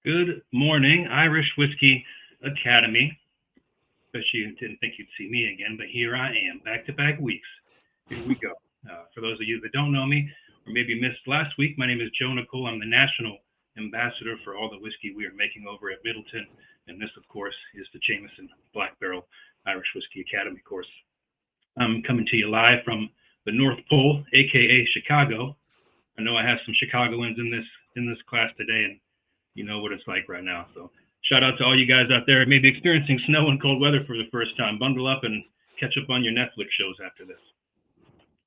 Good morning, Irish Whiskey Academy. Bet you didn't think you'd see me again, but here I am, back-to-back weeks. Here we go. For those of you that don't know me, or maybe missed last week, my name is Joe Nicole. I'm the national ambassador for all the whiskey we are making over at Middleton, and this, of course, is the Jameson Black Barrel Irish Whiskey Academy course. I'm coming to you live from the North Pole, aka Chicago. I know I have some Chicagoans in this class today, and you know what it's like right now. So shout out to all you guys out there, maybe experiencing snow and cold weather for the first time. Bundle up and catch up on your Netflix shows after this.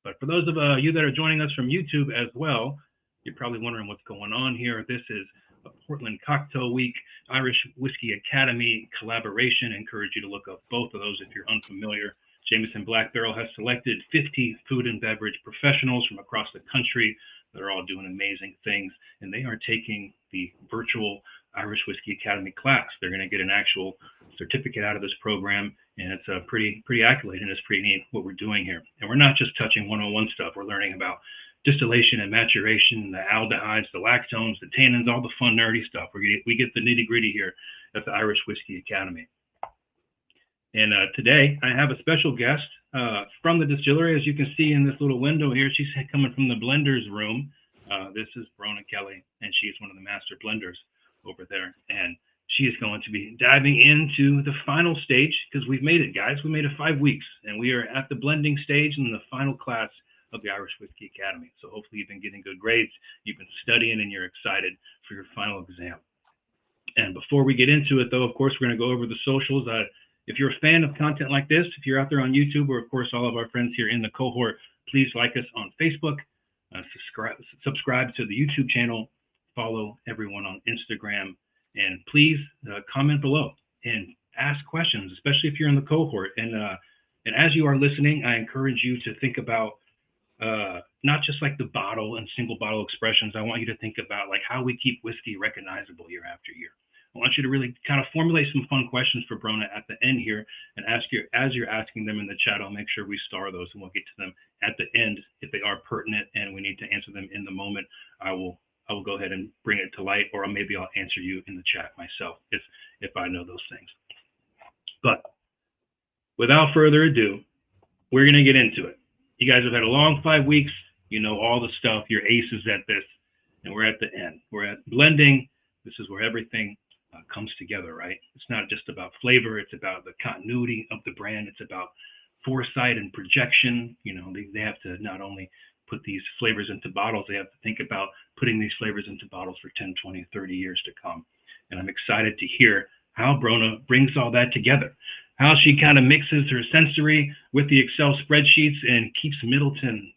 But for those of you that are joining us from YouTube as well, you're probably wondering what's going on here. This is a Portland Cocktail Week Irish Whiskey Academy collaboration. I encourage you to look up both of those if you're unfamiliar. Jameson Black Barrel has selected 50 food and beverage professionals from across the country that are all doing amazing things, and they are taking the virtual Irish Whiskey Academy class. They're going to get an actual certificate out of this program, and it's a pretty accolade, and it's pretty neat what we're doing here. And we're not just touching 101 stuff. We're learning about distillation and maturation, the aldehydes, the lactones, the tannins, all the fun nerdy stuff. We get the nitty gritty here at the Irish Whiskey Academy. And today I have a special guest from the distillery. As you can see in this little window here, she's coming from the blenders room. This is Brona Kelly, and she's one of the master blenders over there. And she is going to be diving into the final stage because we've made it, guys. We made it 5 weeks, and we are at the blending stage in the final class of the Irish Whiskey Academy. So hopefully you've been getting good grades, you've been studying, and you're excited for your final exam. And before we get into it, though, of course, we're going to go over the socials. If you're a fan of content like this, if you're out there on YouTube, or of course all of our friends here in the cohort, please like us on Facebook, subscribe to the YouTube channel, follow everyone on Instagram, and please comment below and ask questions, especially if you're in the cohort. And as you are listening, I encourage you to think about not just like the bottle and single bottle expressions. I want you to think about like how we keep whiskey recognizable year after year. I want you to really kind of formulate some fun questions for Brona at the end here, and as you're asking them in the chat, I'll make sure we star those, and we'll get to them at the end if they are pertinent and we need to answer them in the moment. I will go ahead and bring it to light, or maybe I'll answer you in the chat myself if I know those things. But without further ado, we're gonna get into it. You guys have had a long 5 weeks. You know all the stuff. You're aces at this, and we're at the end. We're at blending. This is where everything comes together, right? It's not just about flavor. It's about the continuity of the brand. It's about foresight and projection. You know, they have to not only put these flavors into bottles, they have to think about putting these flavors into bottles for 10, 20, 30 years to come. And I'm excited to hear how Brona brings all that together, how she kind of mixes her sensory with the Excel spreadsheets and keeps Middleton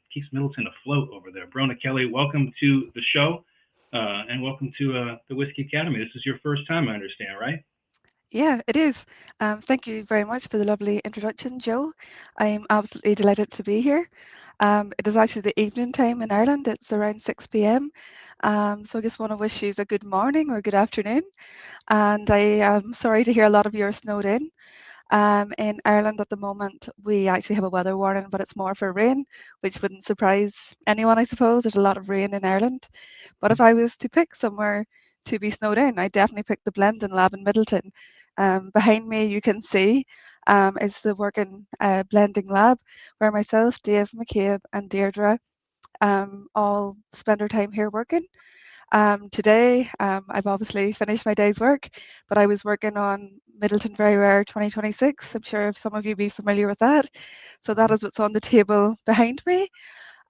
afloat over there. Brona Kelly, welcome to the show. And welcome to the Whiskey Academy. This is your first time, I understand, right? Yeah, it is. Thank you very much for the lovely introduction, Joe. I'm absolutely delighted to be here. It is actually the evening time in Ireland. It's around 6 p.m. So I just want to wish you a good morning or good afternoon. And I am sorry to hear a lot of you are snowed in. In Ireland at the moment, we actually have a weather warning, but it's more for rain, which wouldn't surprise anyone, I suppose. There's a lot of rain in Ireland. But if I was to pick somewhere to be snowed in, I definitely pick the blending lab in Middleton. Behind me, you can see is the working blending lab where myself, Dave McCabe, and Deirdre all spend our time here working. Today, I've obviously finished my day's work, but I was working on Middleton Very Rare 2026. I'm sure some of you be familiar with that. So that is what's on the table behind me.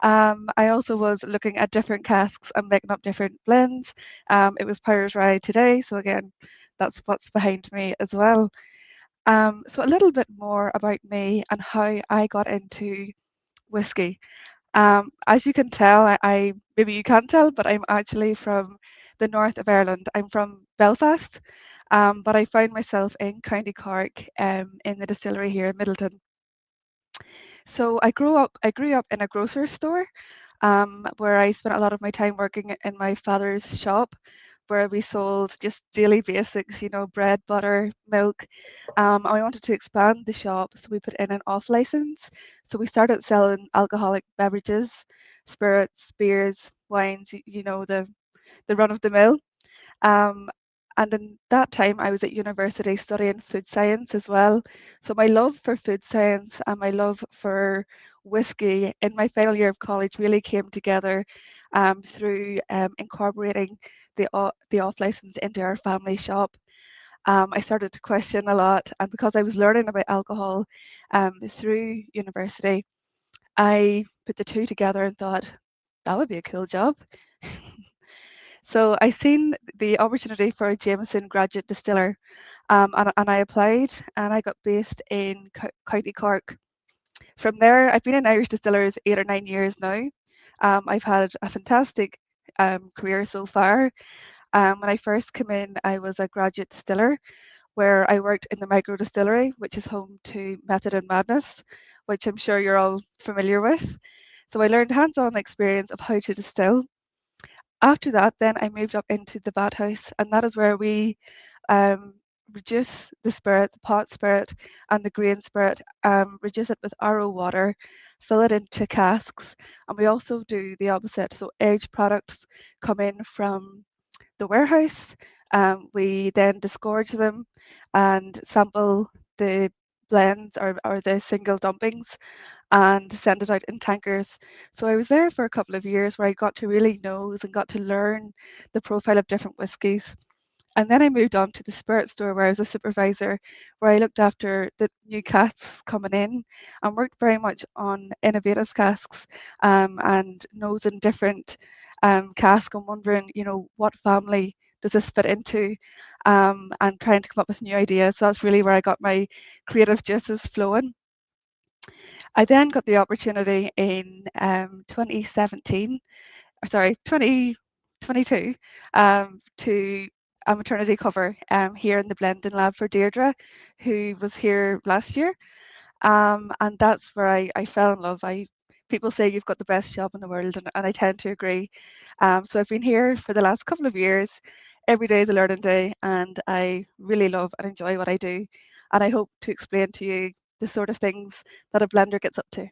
I also was looking at different casks and making up different blends. It was Powers Rye today, so again, that's what's behind me as well. So a little bit more about me and how I got into whiskey. As you can tell, maybe you can't tell, but I'm actually from the north of Ireland. I'm from Belfast, but I found myself in County Cork in the distillery here in Middleton. So I grew up in a grocery store where I spent a lot of my time working in my father's shop, where we sold just daily basics, you know, bread, butter, milk. I wanted to expand the shop, so we put in an off license. So we started selling alcoholic beverages, spirits, beers, wines, you know, the run of the mill. Um, And in that time, I was at university studying food science as well. So my love for food science and my love for whiskey in my final year of college really came together through incorporating the off license into our family shop. I started to question a lot, and because I was learning about alcohol through university, I put the two together and thought that would be a cool job. So I seen the opportunity for a Jameson graduate distiller, and I applied, and I got based in County Cork. From there, I've been in Irish distillers 8 or 9 years now. I've had a fantastic career so far. When I first came in, I was a graduate distiller where I worked in the micro distillery, which is home to Method and Madness, which I'm sure you're all familiar with. So I learned hands-on experience of how to distill. After that, then I moved up into the vat house, and that is where we um, reduce the spirit, the pot spirit, and the grain spirit, reduce it with RO water, fill it into casks, and we also do the opposite. So aged products come in from the warehouse. We then disgorge them and sample the blends or the single dumpings and send it out in tankers. So I was there for a couple of years where I got to really nose and got to learn the profile of different whiskies. And then I moved on to the spirit store where I was a supervisor, where I looked after the new casks coming in and worked very much on innovative casks and nosing different cask and wondering, what family does this fit into, and trying to come up with new ideas. So that's really where I got my creative juices flowing. I then got the opportunity in 2017, or sorry, 2022, to a maternity cover here in the blending lab for Deirdre, who was here last year. And that's where I fell in love. People say you've got the best job in the world, and I tend to agree. So I've been here for the last couple of years. Every day is a learning day, and I really love and enjoy what I do. And I hope to explain to you the sort of things that a blender gets up to.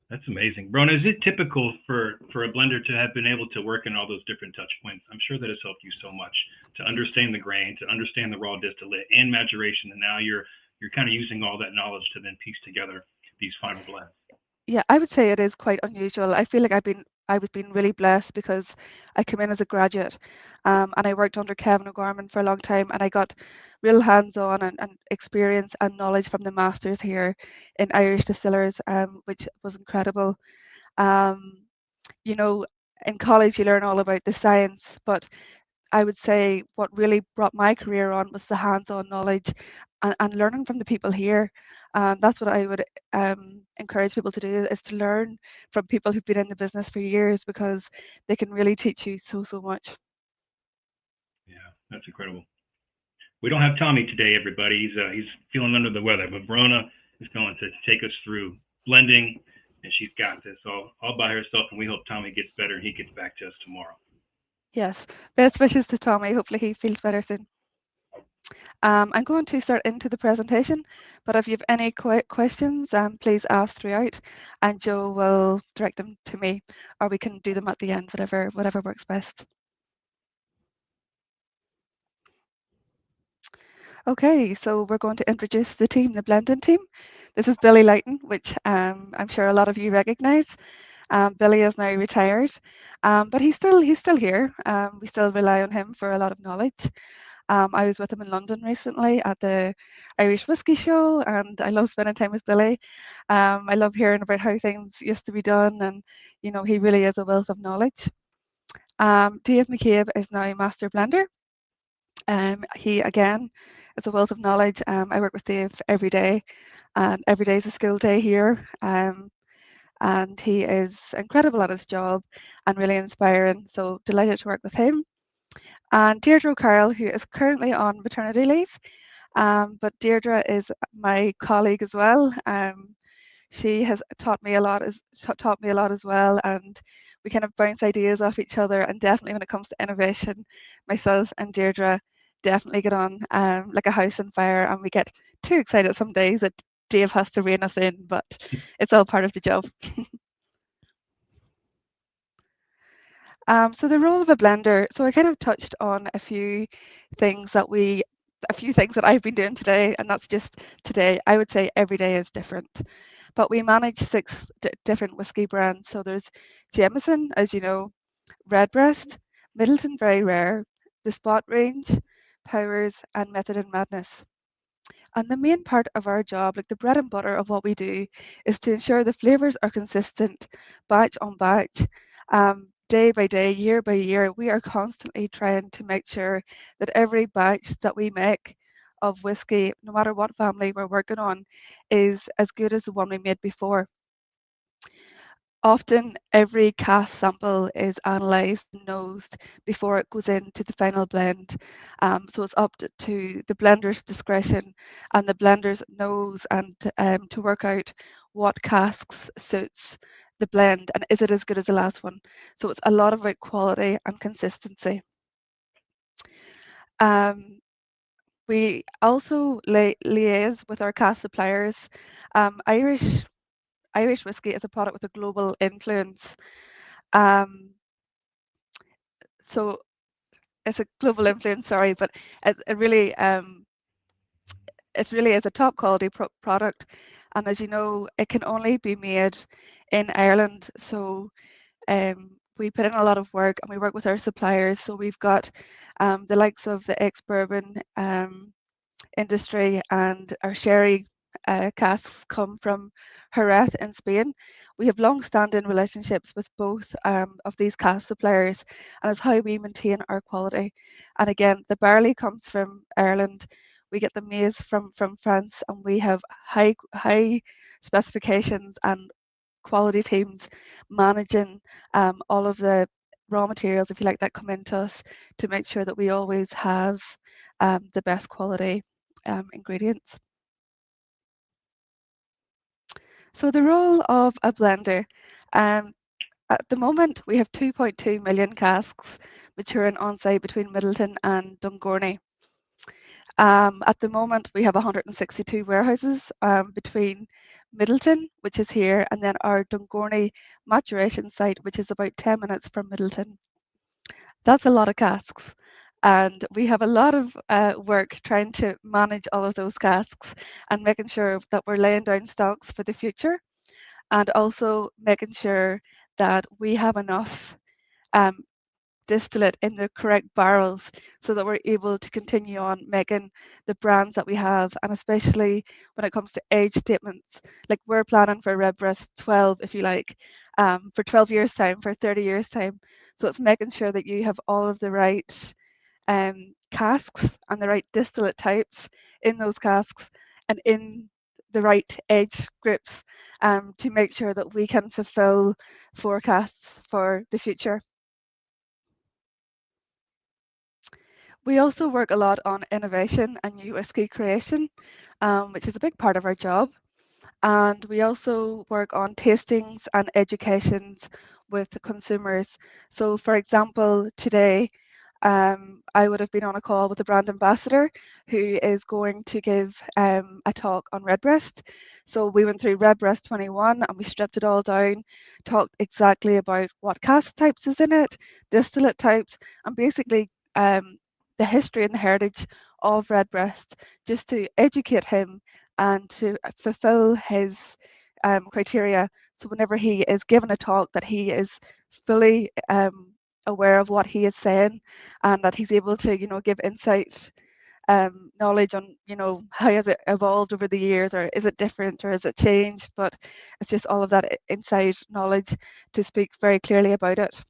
That's amazing. Brona, is it typical for a blender to have been able to work in all those different touch points? I'm sure that has helped you so much to understand the grain, to understand the raw distillate and maturation, and now you're kind of using all that knowledge to then piece together these final blends. Yeah, I would say it is quite unusual. I feel like I was being really blessed because I came in as a graduate, and I worked under Kevin O'Gorman for a long time, and I got real hands-on and experience and knowledge from the masters here in Irish distillers, which was incredible. Um, you know, in college you learn all about the science, but I would say what really brought my career on was the hands-on knowledge and learning from the people here. And that's what I would encourage people to do, is to learn from people who've been in the business for years, because they can really teach you so much. Yeah, that's incredible. We don't have Tommy today, everybody. He's feeling under the weather, but Brona is going to take us through blending, and she's got this all by herself. And we hope Tommy gets better and he gets back to us tomorrow. Yes, best wishes to Tommy. Hopefully he feels better soon. I'm going to start into the presentation, but if you have any questions, please ask throughout, and Joe will direct them to me, or we can do them at the end, whatever works best. Okay, so we're going to introduce the team, the blending team. This is Billy Lighton, which I'm sure a lot of you recognise. Billy is now retired, but he's still here. We still rely on him for a lot of knowledge. I was with him in London recently at the Irish Whiskey Show, and I love spending time with Billy. I love hearing about how things used to be done, and he really is a wealth of knowledge. Dave McCabe is now Master Blender. He again is a wealth of knowledge. I work with Dave every day, and every day is a school day here. And he is incredible at his job and really inspiring. So delighted to work with him. And Deirdre O'Carroll, who is currently on maternity leave, but Deirdre is my colleague as well. She has taught me a lot as well, and we kind of bounce ideas off each other. And definitely when it comes to innovation, myself and Deirdre definitely get on like a house on fire, and we get too excited some days that Dave has to rein us in, but it's all part of the job. So the role of a blender. So I kind of touched on a few things that I've been doing today, and that's just today. I would say every day is different, but we manage six different whiskey brands. So there's Jameson, as you know, Redbreast, Middleton Very Rare, the Spot range, Powers, and Method and Madness. And the main part of our job, like the bread and butter of what we do, is to ensure the flavors are consistent, batch on batch, day by day, year by year. We are constantly trying to make sure that every batch that we make of whiskey, no matter what family we're working on, is as good as the one we made before. Often every cask sample is analysed and nosed before it goes into the final blend. So it's up to the blender's discretion and the blender's nose and to work out what casks suits the blend and is it as good as the last one. So it's a lot about quality and consistency. We also liaise with our cask suppliers. Irish whiskey is a product with a global influence. Um, so it's a global influence, sorry, but it really is a top quality product, and as you know, it can only be made in Ireland. So we put in a lot of work, and we work with our suppliers. So we've got the likes of the ex-bourbon industry, and our sherry casks come from Jerez in Spain. We have long-standing relationships with both of these cask suppliers, and it's how we maintain our quality. And again, the barley comes from Ireland. We get the maize from France, and we have high specifications and quality teams managing all of the raw materials, if you like, that come into us to make sure that we always have the best quality ingredients. So the role of a blender. At the moment, we have 2.2 million casks maturing on site between Middleton and Dungourney. At the moment, we have 162 warehouses between Middleton, which is here, and then our Dungourney maturation site, which is about 10 minutes from Middleton. That's a lot of casks. And we have a lot of work trying to manage all of those casks and making sure that we're laying down stocks for the future, and also making sure that we have enough distillate in the correct barrels so that we're able to continue on making the brands that we have, and especially when it comes to age statements. Like we're planning for Redbreast 12, if you like, for 12 years time, for 30 years time. So it's making sure that you have all of the right casks and the right distillate types in those casks and in the right age groups to make sure that we can fulfill forecasts for the future. We also work a lot on innovation and new whiskey creation, which is a big part of our job. And we also work on tastings and educations with consumers. So for example, today, I would have been on a call with a brand ambassador who is going to give a talk on Redbreast. So we went through Redbreast 21 and we stripped it all down, talked exactly about what cask types is in it, distillate types, and basically the history and the heritage of Redbreast, just to educate him and to fulfill his criteria. So whenever he is given a talk, that he is fully aware of what he is saying, and that he's able to, give insight, knowledge on, how has it evolved over the years, or is it different, or is it changed? But it's just all of that inside knowledge to speak very clearly about it.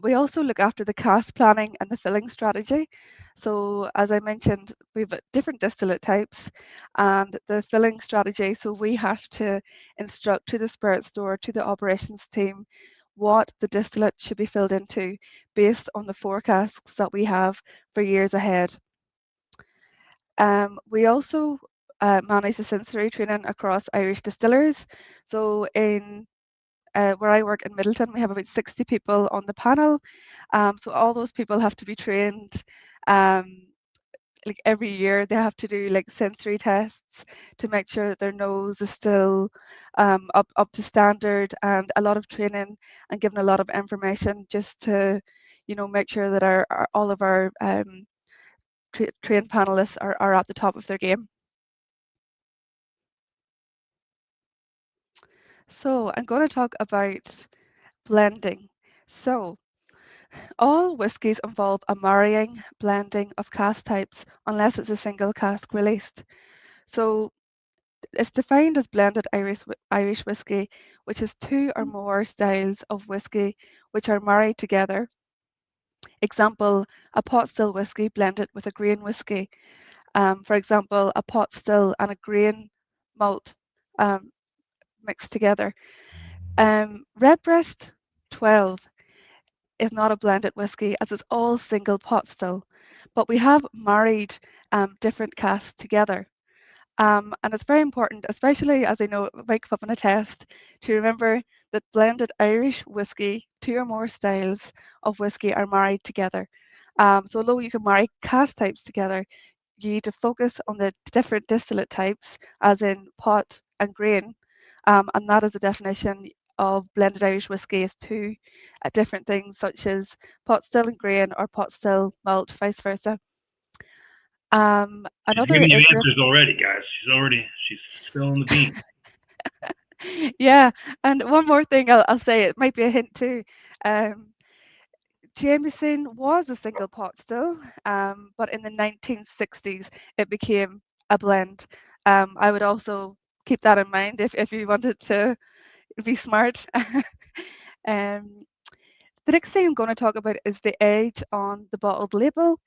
We also look after the cask planning and the filling strategy. So as I mentioned, we have different distillate types and the filling strategy. So we have to instruct to the spirit store, to the operations team, what the distillate should be filled into based on the forecasts that we have for years ahead. We also manage the sensory training across Irish distillers. So in where I work in Middleton, we have about 60 people on the panel. So all those people have to be trained like every year they have to do like sensory tests to make sure that their nose is still up to standard, and a lot of training and given a lot of information just to, make sure that all of our trained panelists are at the top of their game. So I'm going to talk about blending. So all whiskies involve a marrying, blending of cask types unless it's a single cask released. So it's defined as blended Irish whiskey, which is two or more styles of whiskey which are married together. Example, a pot still whiskey blended with a grain whiskey. For example, a pot still and a grain malt um, mixed together. Redbreast 12 is not a blended whiskey as it's all single pot still, but we have married different casks together. And it's very important, especially as I know Mike up on a test, to remember that blended Irish whiskey, two or more styles of whiskey are married together. So although you can marry cask types together, you need to focus on the different distillate types, as in pot and grain, and that is the definition of blended Irish whiskey is two different things, such as pot still and grain or pot still malt, vice versa. She's Another giving you is answers already, guys. She's spilling the beans. yeah, and one more thing I'll say, it might be a hint too. Um, Jameson was a single pot still, but in the 1960s it became a blend. I would also keep that in mind if you wanted to be smart. um, the next thing I'm going to talk about is the age on the bottled label.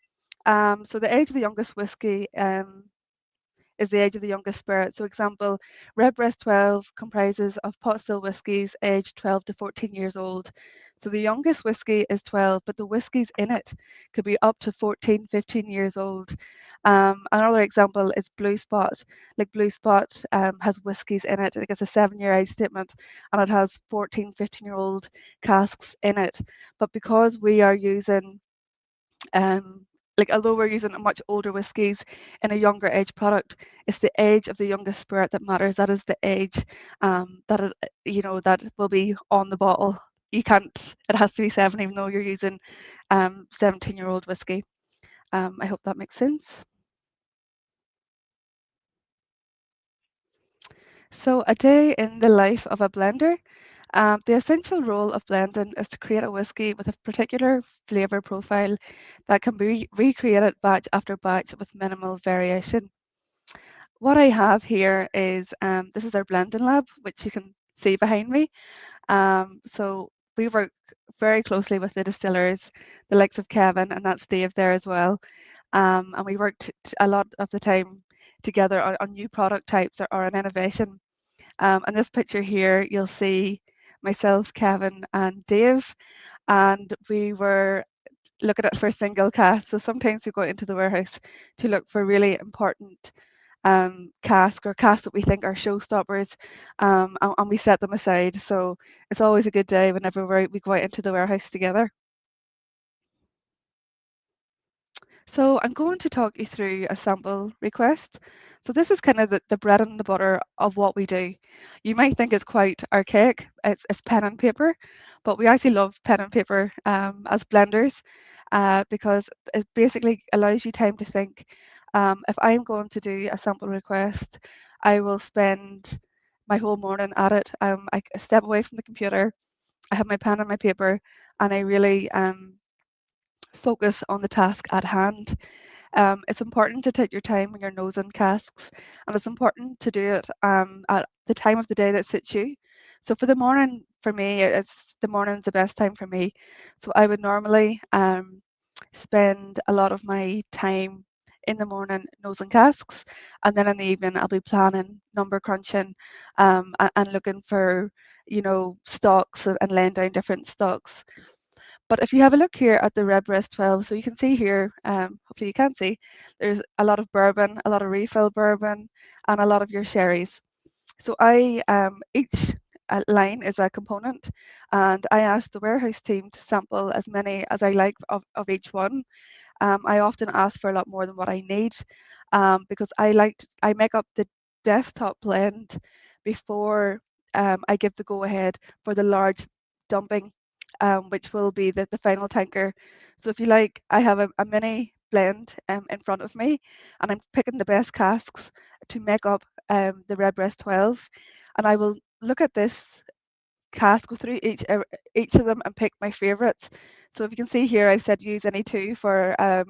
So the age of the youngest whiskey is the age of the youngest spirit. So example, Redbreast 12 comprises of pot still whiskies aged 12 to 14 years old. So the youngest whiskey is 12, but the whiskies in it could be up to 14, 15 years old. Another example is Blue Spot. Like Blue Spot has whiskies in it. I think it's a 7-year age statement, and it has 14, 15-year-old casks in it. But because we are using like although we're using much older whiskies in a younger age product, it's the age of the youngest spirit that matters. That is the age that that will be on the bottle. You can't. It has to be 7, even though you're using 17-year-old whiskey. I hope that makes sense. So a day in the life of a blender. The essential role of blending is to create a whiskey with a particular flavour profile that can be recreated batch after batch with minimal variation. What I have here is, this is our blending lab, which you can see behind me. So we work very closely with the distillers, the likes of Kevin, and that's Dave there as well. And we worked a lot of the time together on new product types or an innovation. And this picture here, you'll see myself, Kevin, and Dave, and we were looking at for single cask. So sometimes we go into the warehouse to look for really important cask or casks that we think are showstoppers, and we set them aside. So it's always a good day whenever we go out into the warehouse together. So I'm going to talk you through a sample request. So this is kind of the bread and the butter of what we do. You might think it's quite archaic, it's pen and paper, but we actually love pen and paper as blenders because it basically allows you time to think. If I'm going to do a sample request, I will spend my whole morning at it. I step away from the computer, I have my pen and my paper, and I really focus on the task at hand. It's important to take your time when you're nosing casks, and it's important to do it at the time of the day that suits you. So for the morning, for me, it's the morning's the best time for me. So I would normally spend a lot of my time in the morning nosing casks, and then in the evening I'll be planning, number crunching, and looking for stocks and laying down different stocks. But if you have a look here at the Redbreast 12, so you can see here, hopefully you can see, there's a lot of bourbon, a lot of refill bourbon, and a lot of your sherries. So each line is a component, and I asked the warehouse team to sample as many as I like of each one. I often ask for a lot more than what I need, because I make up the desktop blend before I give the go ahead for the large dumping, which will be the final tanker. So if you like, I have a mini blend in front of me, and I'm picking the best casks to make up the Redbreast 12, and I will look at this cask, go through each of them and pick my favourites. So if you can see here, I've said use any two for a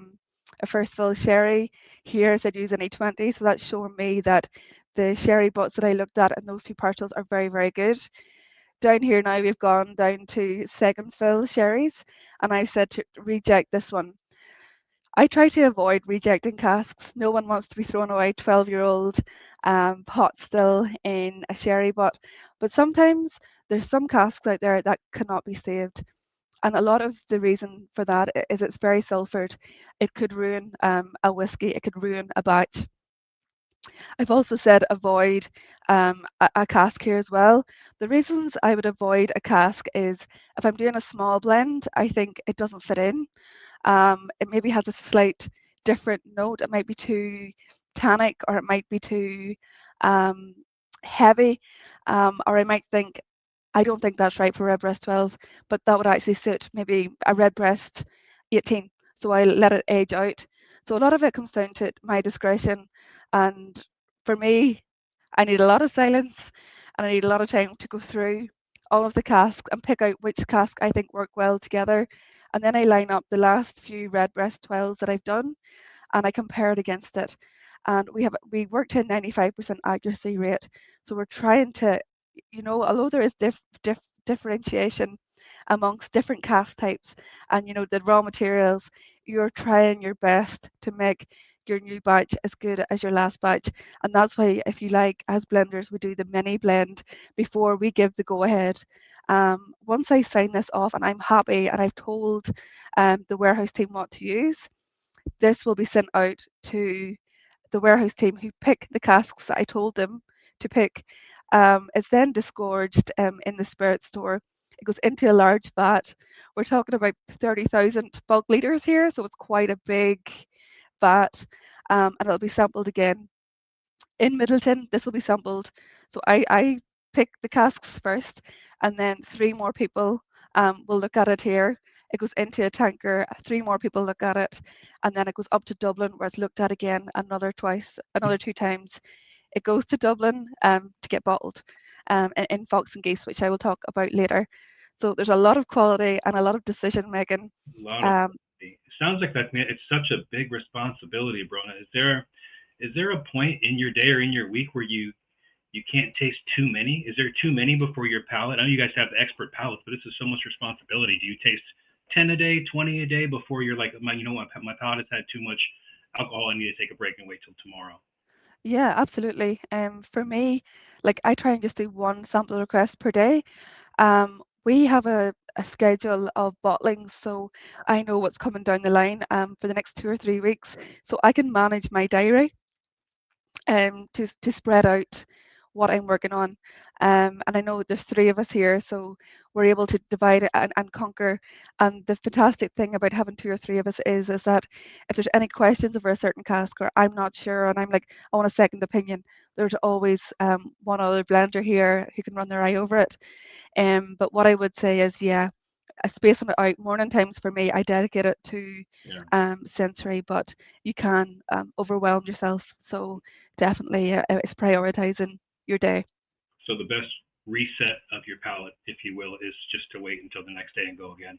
first fill sherry. Here I said use any 20, so that's showing me that the sherry butts that I looked at and those two partials are very, very good. Down here now we've gone down to second fill sherries, and I said to reject this one. I try to avoid rejecting casks. No one wants to be throwing away 12-year-old pot still in a sherry but sometimes there's some casks out there that cannot be saved. And a lot of the reason for that is it's very sulfured. It could ruin a whiskey, it could ruin a batch. I've also said avoid a cask here as well. The reasons I would avoid a cask is if I'm doing a small blend, I think it doesn't fit in. It maybe has a slight different note. It might be too tannic, or it might be too um, heavy, or I might think, I don't think that's right for Redbreast 12, but that would actually suit maybe a Redbreast 18. So I let it age out. So a lot of it comes down to my discretion. And for me, I need a lot of silence, and I need a lot of time to go through all of the casks and pick out which cask I think work well together. And then I line up the last few Redbreast 12s that I've done, and I compare it against it. And we work to a 95% accuracy rate. So we're trying to, although there is differentiation amongst different cask types and the raw materials, you're trying your best to make your new batch as good as your last batch. And that's why, if you like, as blenders, we do the mini blend before we give the go ahead. Once I sign this off and I'm happy and I've told the warehouse team what to use, this will be sent out to the warehouse team who pick the casks that I told them to pick. It's then disgorged in the spirit store. It goes into a large vat. We're talking about 30,000 bulk litres here, so it's quite a big vat, and it'll be sampled again. In Middleton, this will be sampled. So I pick the casks first, and then 3 more people will look at it here. It goes into a tanker, 3 more people look at it, and then it goes up to Dublin, where it's looked at again another 2 times. It goes to Dublin to get bottled in Fox and Geese, which I will talk about later. So there's a lot of quality and a lot of decision making. A lot of it sounds like that. It's such a big responsibility, Brona. Is there a point in your day or in your week where you can't taste too many? Is there too many before your palate? I know you guys have expert palates, but this is so much responsibility. Do you taste 10 a day, 20 a day before you're like, you know what, my palate has had too much alcohol. I need to take a break and wait till tomorrow. Yeah, absolutely. For me, like I try and just do one sample request per day. We have a schedule of bottlings, so I know what's coming down the line for the next 2 or 3 weeks, so I can manage my diary to spread out what I'm working on. And I know there's 3 of us here, so we're able to divide it and conquer. And the fantastic thing about having 2 or 3 of us is that if there's any questions over a certain cask, or I'm not sure and I'm like, I want a second opinion, there's always one other blender here who can run their eye over it. But what I would say is, yeah, spacing it out. Morning times for me, I dedicate it to sensory, but you can overwhelm yourself. So definitely, it's prioritizing your day. So the best reset of your palate, if you will, is just to wait until the next day and go again.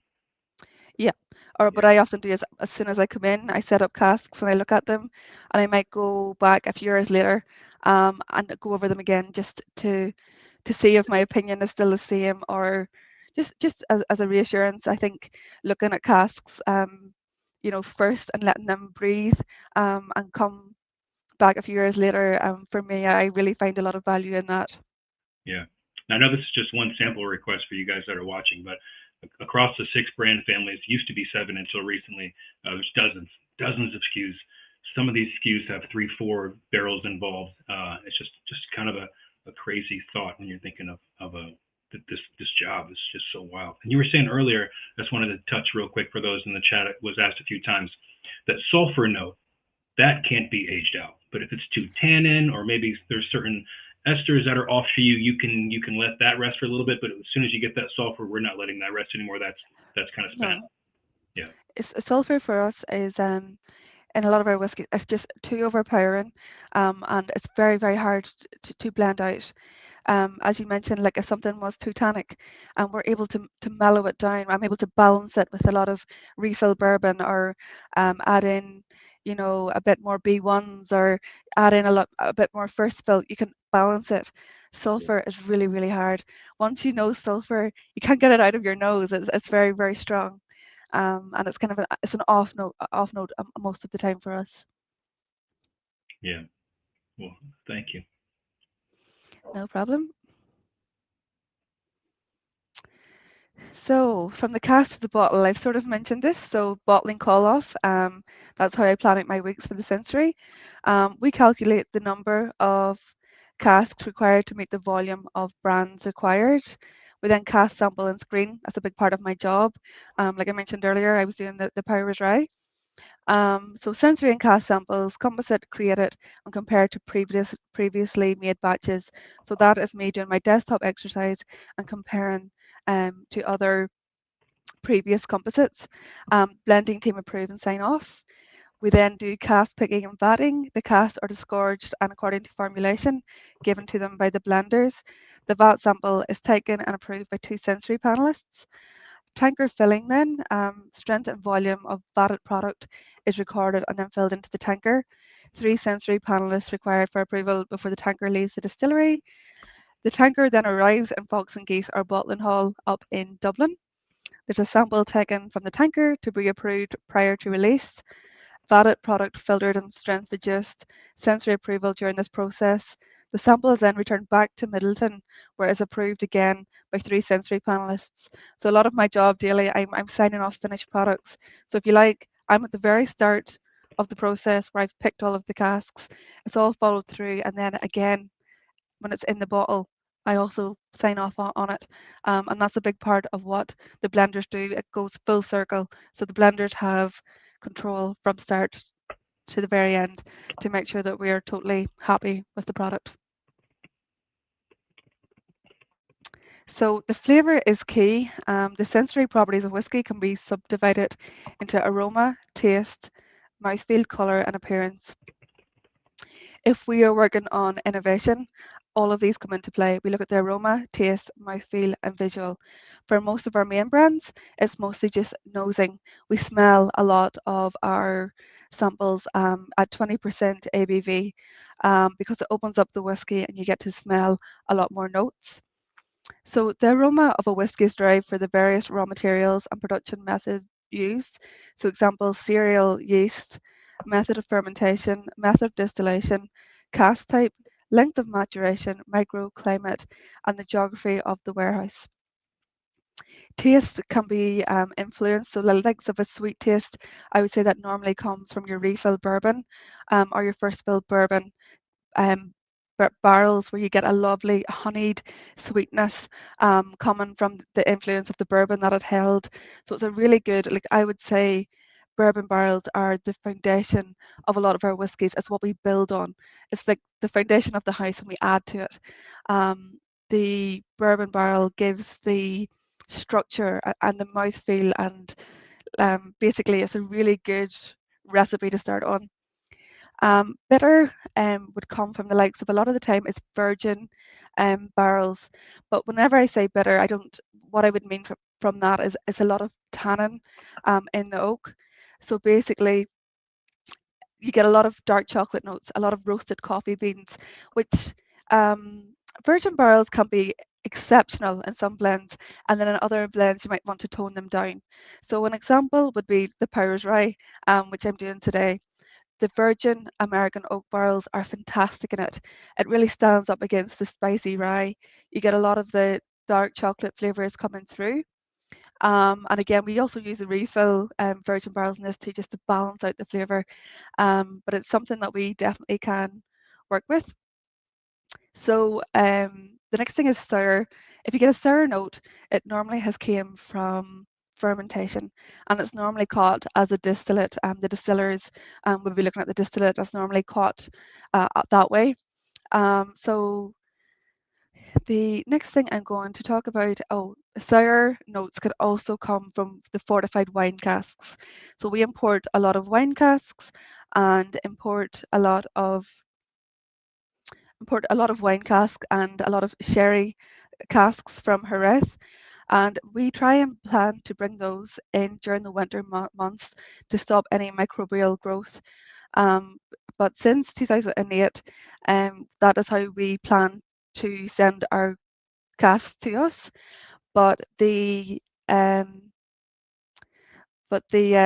Yeah, or what I often do is as soon as I come in, I set up casks and I look at them, and I might go back a few years later and go over them again just to see if my opinion is still the same, or just as a reassurance. I think looking at casks, first and letting them breathe and come back a few years later, for me, I really find a lot of value in that. Yeah. Now, I know this is just one sample request for you guys that are watching, but across the 6 brand families, used to be 7 until recently, there's dozens of SKUs. Some of these SKUs have 3, 4 barrels involved. It's just kind of a crazy thought when you're thinking of this job is just so wild. And you were saying earlier, I just wanted to touch real quick for those in the chat. It was asked a few times that sulfur note, that can't be aged out. But if it's too tannin, or maybe there's certain esters that are off for you, you can let that rest for a little bit. But as soon as you get that sulfur, we're not letting that rest anymore. That's kind of spent. No, Yeah. sulfur for us is in a lot of our whiskey, it's just too overpowering, and it's very, very hard to blend out. As you mentioned, like if something was too tannic, and we're able to mellow it down, I'm able to balance it with a lot of refill bourbon, or add in, a bit more B1s, or add in a bit more first fill. You can balance it. Sulfur is really, really hard. Once you know sulfur, you can't get it out of your nose. It's very, very strong. And it's kind of it's an off note most of the time for us. Yeah. Well, thank you. No problem. So from the cask to the bottle, I've sort of mentioned this. So bottling call off, that's how I plan out my weeks for the sensory. We calculate the number of casks required to meet the volume of brands required. We then cast, sample, and screen. That's a big part of my job. Like I mentioned earlier, I was doing the Powers Rye. So sensory and cast samples, composite, created, and compared to previously made batches. So that is me doing my desktop exercise and comparing to other previous composites. Blending team approve and sign off. We then do cast picking and vatting. The casts are disgorged and according to formulation given to them by the blenders. The vat sample is taken and approved by 2 sensory panelists. Tanker filling then, strength and volume of vatted product is recorded and then filled into the tanker. 3 sensory panelists required for approval before the tanker leaves the distillery. The tanker then arrives in Fox and Geese, our bottling hall up in Dublin. There's a sample taken from the tanker to be approved prior to release. Vatted product filtered and strength reduced. Sensory approval during this process. The sample is then returned back to Middleton, where it is approved again by 3 sensory panelists. So a lot of my job daily, I'm signing off finished products. So if you like, I'm at the very start of the process where I've picked all of the casks. It's all followed through, and then again, when it's in the bottle, I also sign off on it. And that's a big part of what the blenders do. It goes full circle. So the blenders have control from start to the very end to make sure that we are totally happy with the product. So the flavour is key. The sensory properties of whiskey can be subdivided into aroma, taste, mouthfeel, colour and appearance. If we are working on innovation, all of these come into play. We look at the aroma, taste, mouthfeel, and visual. For most of our main brands, it's mostly just nosing. We smell a lot of our samples at 20% ABV because it opens up the whiskey and you get to smell a lot more notes. So the aroma of a whiskey is derived from the various raw materials and production methods used. So example, cereal, yeast, method of fermentation, method of distillation, cask type, length of maturation, microclimate, and the geography of the warehouse. Taste can be influenced. So the likes of a sweet taste, I would say that normally comes from your refill bourbon or your first fill bourbon. Um, barrels where you get a lovely honeyed sweetness coming from the influence of the bourbon that it held. So it's a really good, like I would say, bourbon barrels are the foundation of a lot of our whiskies. It's what we build on. It's like the foundation of the house and we add to it. The bourbon barrel gives the structure and the mouthfeel, and basically it's a really good recipe to start on. Bitter would come from the likes of, a lot of the time is virgin barrels, but whenever I say bitter, I don't, what I would mean from that is a lot of tannin in the oak. So basically you get a lot of dark chocolate notes, a lot of roasted coffee beans, which virgin barrels can be exceptional in some blends, and then in other blends you might want to tone them down. So an example would be the Powers Rye, which I'm doing today. The virgin American oak barrels are fantastic in it. It really stands up against the spicy rye. You get a lot of the dark chocolate flavors coming through. And again, we also use a refill virgin barrels in this too, just to balance out the flavor. But it's something that we definitely can work with. So the next thing is sour. If you get a sour note, it normally has came from fermentation, and it's normally caught as a distillate. The distillers will be looking at the distillate as normally caught that way. So the next thing I'm going to talk about, sour notes could also come from the fortified wine casks. So we import a lot of wine casks and import a lot of wine casks and a lot of sherry casks from Jerez. And we try and plan to bring those in during the winter months to stop any microbial growth. But since 2008, that is how we plan to send our casks to us. But the um, but the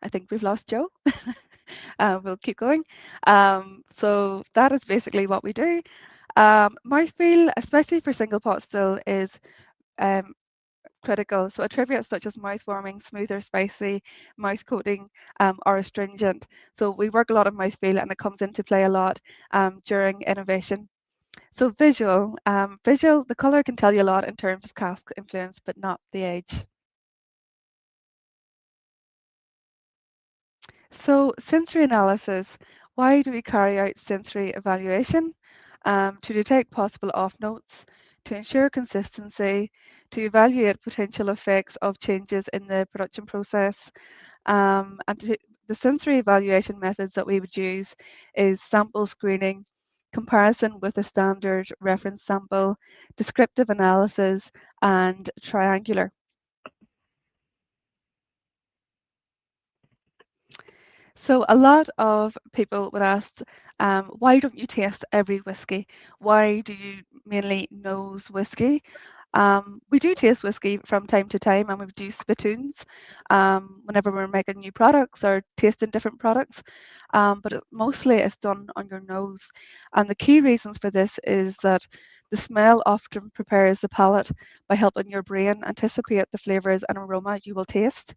I think we've lost Joe. We'll keep going. So that is basically what we do. Mouthfeel, especially for single pot still, is um, critical. So attributes such as mouth-warming, smooth or spicy, mouth coating, or astringent. So we work a lot of mouthfeel, and it comes into play a lot during innovation. So visual, the color can tell you a lot in terms of cask influence, but not the age. So sensory analysis, why do we carry out sensory evaluation? To detect possible off notes, to ensure consistency, to evaluate potential effects of changes in the production process, the sensory evaluation methods that we would use is sample screening, comparison with a standard reference sample, descriptive analysis, and triangular. So a lot of people would ask, why don't you taste every whiskey? Why do you mainly nose whiskey? We do taste whiskey from time to time, and we do spittoons whenever we're making new products or tasting different products. But mostly it's done on your nose. And the key reasons for this is that the smell often prepares the palate by helping your brain anticipate the flavors and aroma you will taste.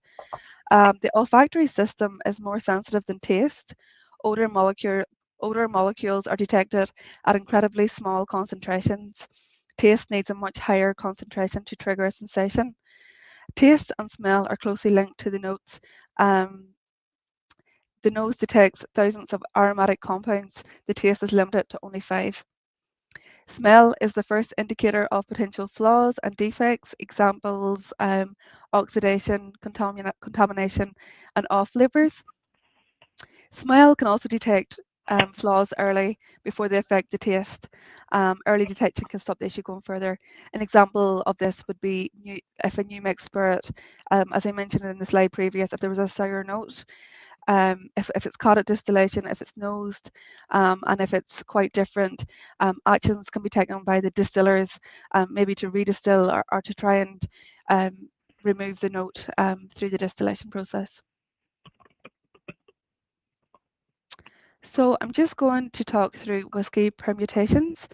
The olfactory system is more sensitive than taste. Odor, odor molecules are detected at incredibly small concentrations. Taste needs a much higher concentration to trigger a sensation. Taste and smell are closely linked to the notes. The nose detects thousands of aromatic compounds. The taste is limited to only 5. Smell is the first indicator of potential flaws and defects. Examples, oxidation, contamination, and off flavors. Smell can also detect flaws early before they affect the taste. Early detection can stop the issue going further. An example of this would be if a new mixed spirit, as I mentioned in the slide previous, if there was a sour note, if it's caught at distillation, if it's nosed, and if it's quite different, actions can be taken by the distillers, maybe to redistill or to try and remove the note through the distillation process. So I'm just going to talk through whiskey permutations.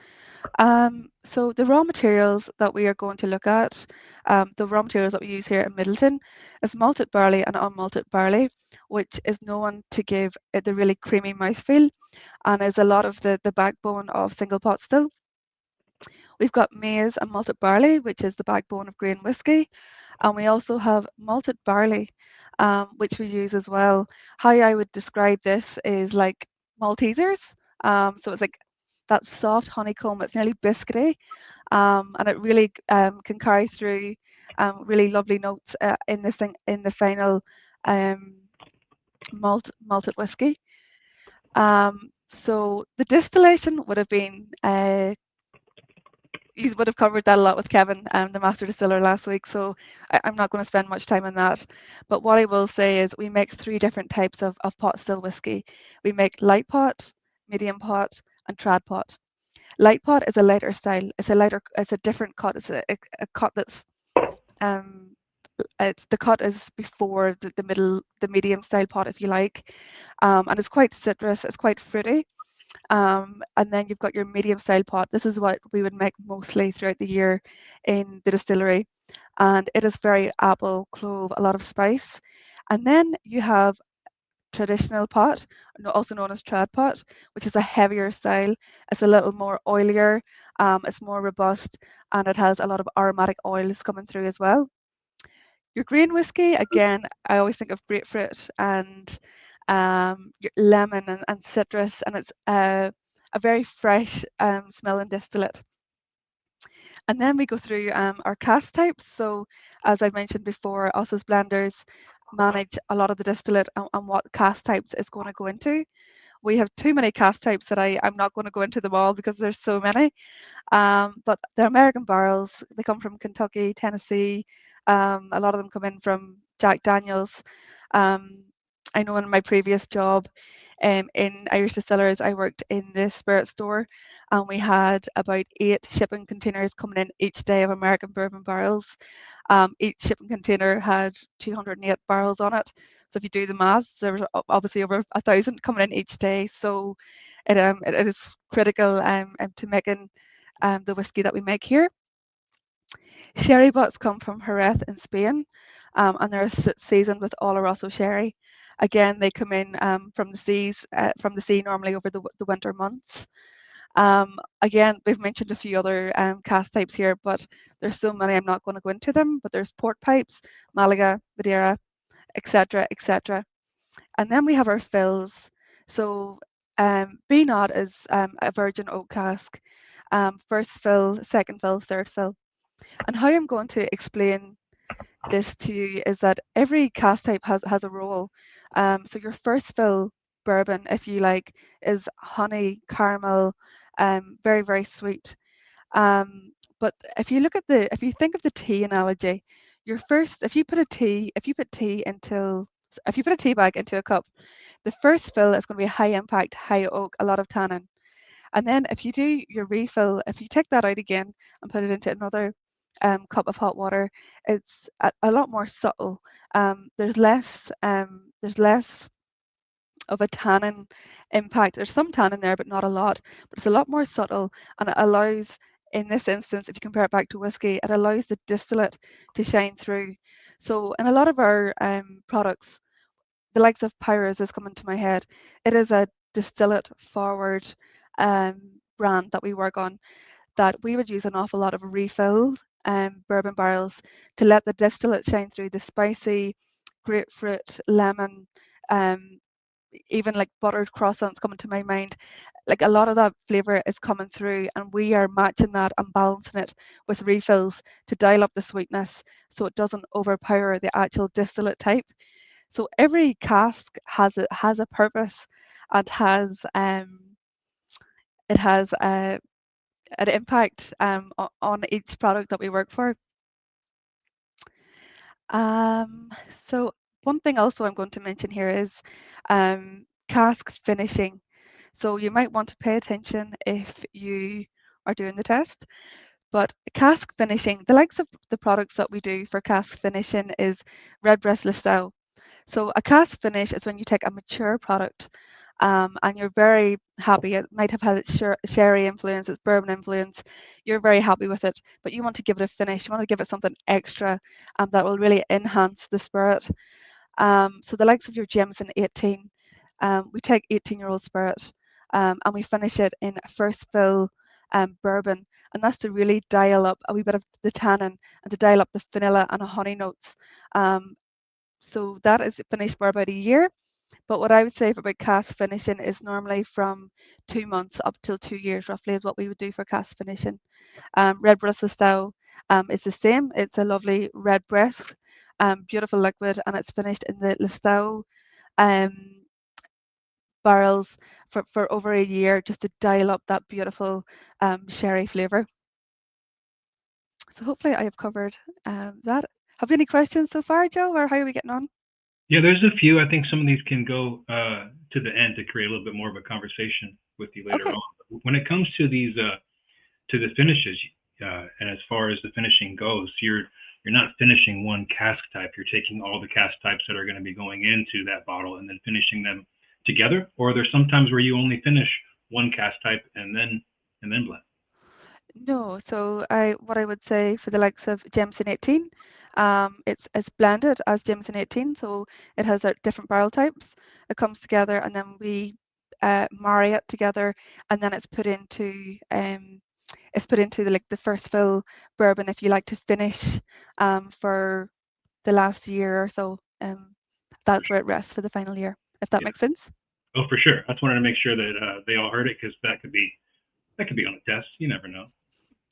So the raw materials that we are going to look at, the raw materials that we use here in Middleton, is malted barley and unmalted barley, which is known to give it the really creamy mouthfeel and is a lot of the backbone of single pot still. We've got maize and malted barley, which is the backbone of grain whiskey. And we also have malted barley, which we use as well. How I would describe this is like Maltesers. So it's like that soft honeycomb, it's nearly biscuity, and it really can carry through really lovely notes in the final malted whiskey. So the distillation would have been you would have covered that a lot with Kevin, the master distiller, last week, so I'm not going to spend much time on that. But what I will say is we make 3 different types of pot still whiskey. We make light pot, medium pot, and trad pot. Light pot is a lighter style. It's a different cut. It's a cut that's the cut is before the medium style pot, if you like, and it's quite citrus. It's quite fruity. And then you've got your medium style pot. This is what we would make mostly throughout the year in the distillery. And it is very apple, clove, a lot of spice. And then you have traditional pot, also known as trad pot, which is a heavier style. It's a little more oilier, it's more robust, and it has a lot of aromatic oils coming through as well. Your green whiskey, again, I always think of grapefruit and your lemon and citrus, and it's a very fresh smelling distillate. And then we go through our cask types. So as I mentioned before, us as blenders manage a lot of the distillate and what cask types it's going to go into. We have too many cask types that I'm not going to go into them all because there's so many. But they're American barrels. They come from Kentucky, Tennessee. A lot of them come in from Jack Daniels. Um, I know in my previous job in Irish Distillers, I worked in the spirit store, and we had about 8 shipping containers coming in each day of American bourbon barrels. Each shipping container had 208 barrels on it. So if you do the maths, there was obviously over 1,000 coming in each day. So it is critical to making the whiskey that we make here. Sherry butts come from Jerez in Spain, and they're seasoned with Oloroso sherry. Again, they come in from the sea normally over the winter months. Again, we've mentioned a few other cask types here, but there's so many I'm not going to go into them. But there's port pipes, Malaga, Madeira, etc., etc. And then we have our fills. So B-Knot is a virgin oak cask. First fill, second fill, third fill. And how I'm going to explain this to you is that every cask type has a role. So your first fill bourbon, if you like, is honey, caramel, very, very sweet. But if you think of the tea analogy, if you put a tea bag into a cup, the first fill is going to be high impact, high oak, a lot of tannin. And then if you do your refill, if you take that out again and put it into another cup of hot water, it's a lot more subtle. There's less of a tannin impact. There's some tannin there, but not a lot. But it's a lot more subtle, and it allows, in this instance, if you compare it back to whiskey, it allows the distillate to shine through. So in a lot of our products, the likes of Pyros is coming to my head. It is a distillate forward brand that we work on, that we would use an awful lot of refilled bourbon barrels to let the distillate shine through, the spicy grapefruit, lemon, even like buttered croissants coming to my mind. Like a lot of that flavor is coming through, and we are matching that and balancing it with refills to dial up the sweetness so it doesn't overpower the actual distillate type. So every cask has a purpose, and it has an impact on each product that we work for. So one thing also I'm going to mention here is cask finishing. So you might want to pay attention if you are doing the test. But cask finishing, the likes of the products that we do for cask finishing is Redbreast Listowel. So a cask finish is when you take a mature product and you're very happy. It might have had its sherry influence, its bourbon influence. You're very happy with it, but you want to give it a finish. You want to give it something extra that will really enhance the spirit. So the likes of your Jameson 18, we take 18-year-old spirit and we finish it in a first fill bourbon, and that's to really dial up a wee bit of the tannin and to dial up the vanilla and the honey notes. So that is finished for about a year. But what I would say about cask finishing is normally from 2 months up till 2 years, roughly, is what we would do for cask finishing. Redbreast Listowel is the same. It's a lovely red breast, beautiful liquid, and it's finished in the Listowel barrels for over a year, just to dial up that beautiful sherry flavour. So hopefully I have covered that. Have you any questions so far, Joe, or how are we getting on? Yeah, there's a few. I think some of these can go to the end to create a little bit more of a conversation with you later Okay. on. When it comes to these to the finishes, and as far as the finishing goes, you're not finishing one cask type. You're taking all the cask types that are going to be going into that bottle and then finishing them together. Or there's sometimes where you only finish one cask type and then blend. No, so what I would say for the likes of Jameson 18, It's blended as Jameson 18, so it has different barrel types. It comes together, and then we marry it together, and then it's put into the first fill bourbon, if you like, to finish for the last year or so. That's where it rests for the final year, if that Yeah. makes sense. Oh, for sure. I just wanted to make sure that they all heard it, because that could be on the test. You never know.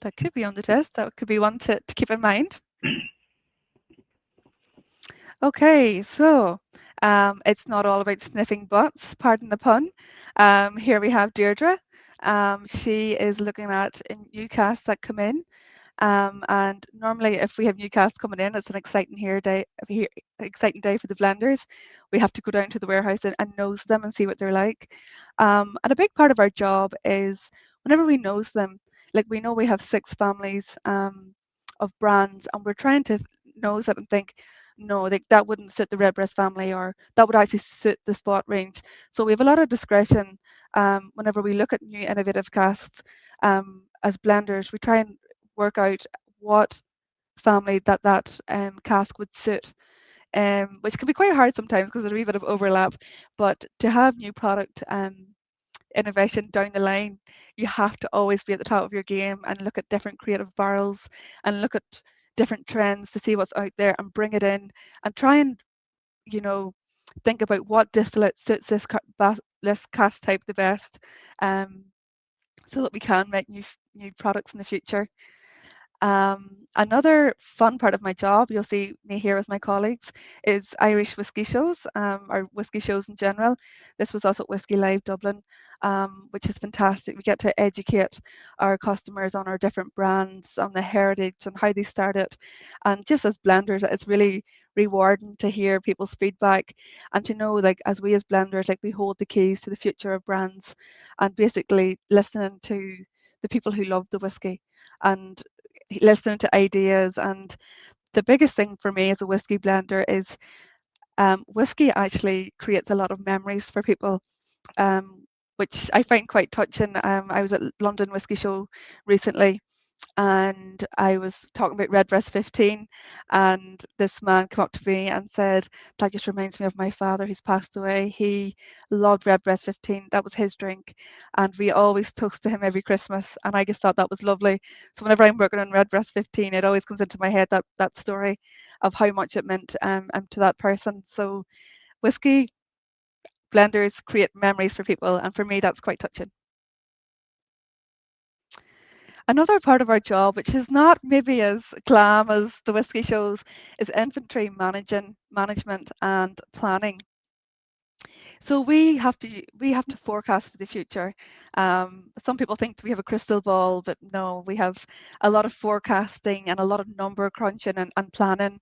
That could be on the test. That could be one to keep in mind. Okay, so it's not all about sniffing butts, pardon the pun. Here we have Deirdre. She is looking at new casks that come in. And normally, if we have new casks coming in, it's an exciting exciting day for the blenders. We have to go down to the warehouse and nose them and see what they're like. And a big part of our job is whenever we nose them, like we know we have 6 families of brands, and we're trying to nose it and think, no, that wouldn't suit the Redbreast family, or that would actually suit the Spot range. So we have a lot of discretion whenever we look at new innovative casks. As blenders, we try and work out what family that cask would suit, which can be quite hard sometimes because there's a wee bit of overlap. But to have new product innovation down the line, you have to always be at the top of your game and look at different creative barrels and look at different trends to see what's out there and bring it in and try and, think about what distillate suits this cask type the best, so that we can make new products in the future. Another fun part of my job, you'll see me here with my colleagues, is Irish whisky shows, or whisky shows in general. This was also at Whisky Live Dublin, which is fantastic. We get to educate our customers on our different brands, on the heritage and how they started. And just as blenders, it's really rewarding to hear people's feedback and to know, like, as we as blenders, like, we hold the keys to the future of brands, and basically listening to the people who love the whisky and listening to ideas. And the biggest thing for me as a whiskey blender is whiskey actually creates a lot of memories for people, which I find quite touching. I was at London Whisky Show recently, and I was talking about Redbreast 15, and this man came up to me and said, that just reminds me of my father who's passed away. He loved Redbreast 15. That was his drink, and we always toast to him every Christmas, and I just thought that was lovely. So whenever I'm working on Redbreast 15, it always comes into my head, that story of how much it meant to that person. So whiskey blenders create memories for people, and for me that's quite touching. Another part of our job, which is not maybe as glam as the whisky shows, is inventory management and planning. So we have to forecast for the future. Some people think we have a crystal ball, but no, we have a lot of forecasting and a lot of number crunching and planning.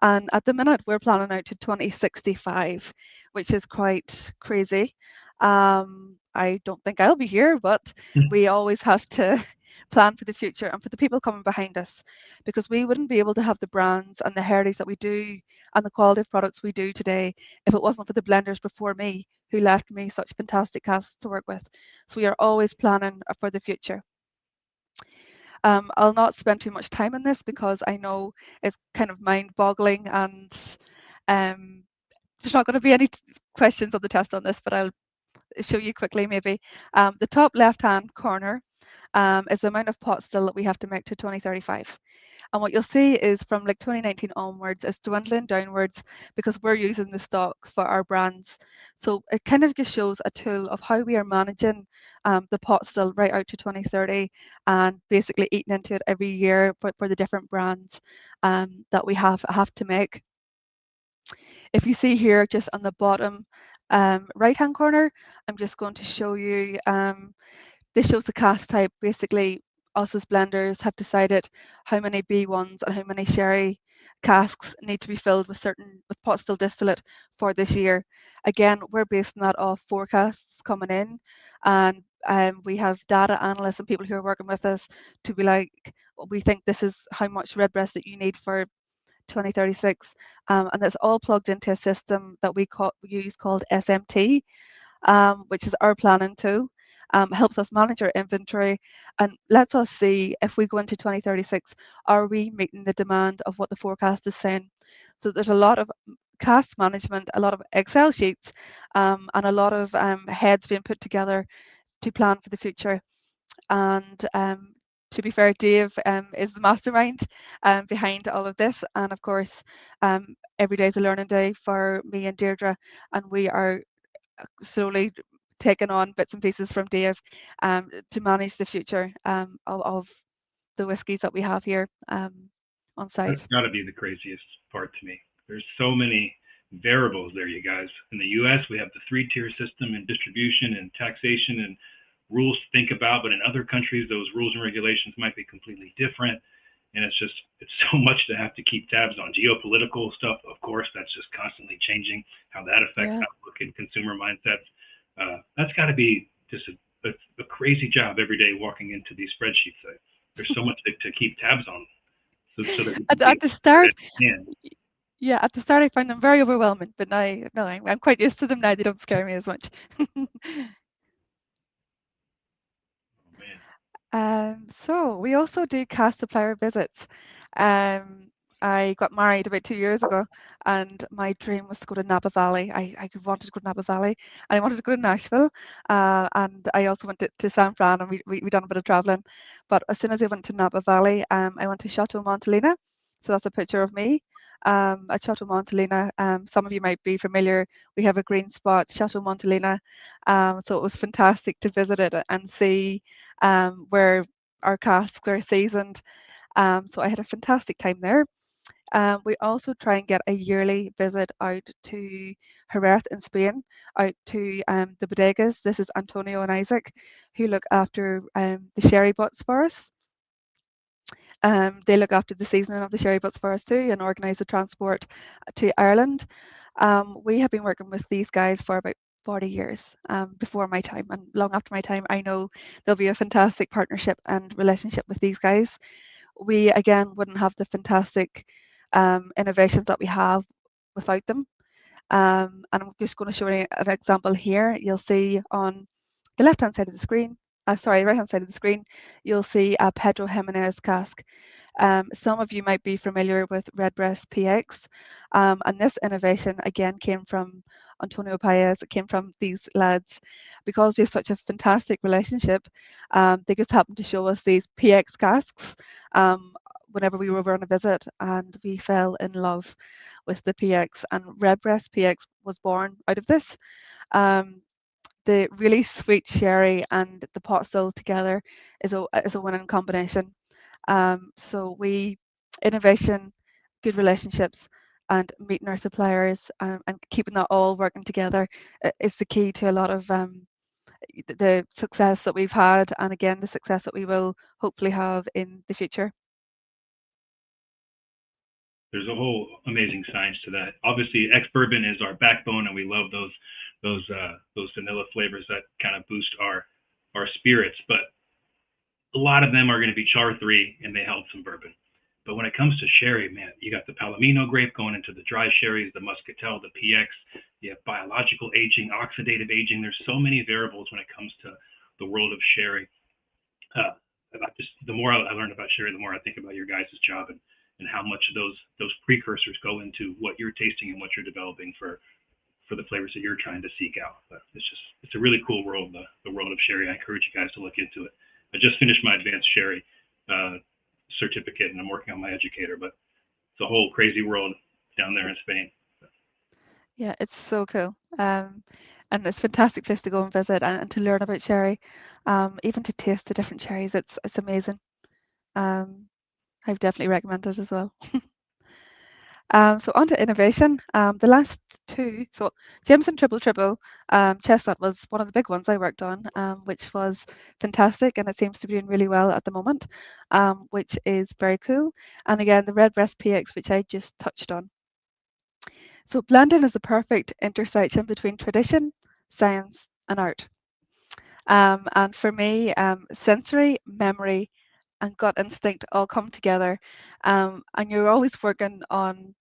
And at the minute, we're planning out to 2065, which is quite crazy. I don't think I'll be here, but we always have to plan for the future and for the people coming behind us, because we wouldn't be able to have the brands and the heritage that we do and the quality of products we do today if it wasn't for the blenders before me who left me such fantastic casks to work with. So we are always planning for the future. I'll not spend too much time on this because I know it's kind of mind-boggling, and there's not going to be any questions on the test on this, but I'll show you quickly maybe. The top left-hand corner is the amount of pot still that we have to make to 2035. And what you'll see is from like 2019 onwards, it's dwindling downwards because we're using the stock for our brands. So it kind of just shows a tool of how we are managing the pot still right out to 2030, and basically eating into it every year for the different brands that we have to make. If you see here just on the bottom right hand corner, I'm just going to show you, this shows the cask type. Basically, us as blenders have decided how many B1s and how many sherry casks need to be filled with pot still distillate for this year. Again, we're basing that off forecasts coming in, and we have data analysts and people who are working with us to be like, we think this is how much redbreast that you need for 2036, and that's all plugged into a system that we use called SMT, which is our planning tool. helps us manage our inventory, and lets us see if we go into 2036, are we meeting the demand of what the forecast is saying. So there's a lot of cask management, a lot of Excel sheets, and a lot of heads being put together to plan for the future. And to be fair, Dave is the mastermind behind all of this. And of course, every day is a learning day for me and Deirdre, and we are slowly taking on bits and pieces from Dave to manage the future of the whiskies that we have here on site. That's got to be the craziest part to me. There's so many variables there, you guys. In the U.S., we have the three-tier system and distribution and taxation and rules to think about, but in other countries, those rules and regulations might be completely different. And it's so much to have to keep tabs on. Geopolitical stuff, of course, that's just constantly changing, how that affects outlook and consumer mindsets. That's got to be just a crazy job every day walking into these spreadsheets. There's so much to keep tabs on. So that at the start, yeah, at the start I found them very overwhelming, but now no, I'm quite used to them now. They don't scare me as much. So we also do cask supplier visits. I got married about 2 years ago, and my dream was to go to Napa Valley. I wanted to go to Napa Valley, and I wanted to go to Nashville, and I also went to San Fran, and we done a bit of traveling. But as soon as I went to Napa Valley, I went to Chateau Montelena. So that's a picture of me at Chateau Montelena. Some of you might be familiar. We have a green spot, Chateau Montelena. So it was fantastic to visit it and see where our casks are seasoned. So I had a fantastic time there. We also try and get a yearly visit out to Jerez in Spain, out to the bodegas. This is Antonio and Isaac, who look after the sherry butts for us. They look after the seasoning of the sherry butts for us too, and organise the transport to Ireland. We have been working with these guys for about 40 years before my time, and long after my time. I know there'll be a fantastic partnership and relationship with these guys. We again wouldn't have the fantastic innovations that we have without them. And I'm just going to show you an example here. You'll see on the left hand side of the screen, right hand side of the screen, you'll see a Pedro Jimenez cask. Some of you might be familiar with Redbreast PX, and this innovation again came from Antonio Paez. It came from these lads. Because we have such a fantastic relationship, they just happened to show us these PX casks whenever we were over on a visit, and we fell in love with the PX, and Redbreast PX was born out of this. The really sweet sherry and the pot still together is a winning combination. So innovation, good relationships, and meeting our suppliers and keeping that all working together is the key to a lot of the success that we've had, and again the success that we will hopefully have in the future. There's a whole amazing science to that. Obviously, ex-bourbon is our backbone, and we love those vanilla flavors that kind of boost our spirits. But a lot of them are going to be char-3, and they held some bourbon. But when it comes to sherry, man, you got the Palomino grape going into the dry sherries, the Muscatel, the PX. You have biological aging, oxidative aging. There's so many variables when it comes to the world of sherry. The more I learn about sherry, the more I think about your guys' job and how much those precursors go into what you're tasting and what you're developing for the flavors that you're trying to seek out. But it's a really cool world, the world of sherry. I encourage you guys to look into it. I just finished my advanced sherry certificate, and I'm working on my educator, but it's a whole crazy world down there in Spain. Yeah, it's so cool. And it's a fantastic place to go and visit and to learn about sherry, even to taste the different cherries. It's amazing. I've definitely recommend it as well. So on to innovation. The last two, so Jameson Triple Triple Chestnut was one of the big ones I worked on, which was fantastic, and it seems to be doing really well at the moment, which is very cool. And again, the Redbreast PX, which I just touched on. So blending is the perfect intersection between tradition, science, and art. And for me, sensory, memory, and gut instinct all come together. And you're always working on,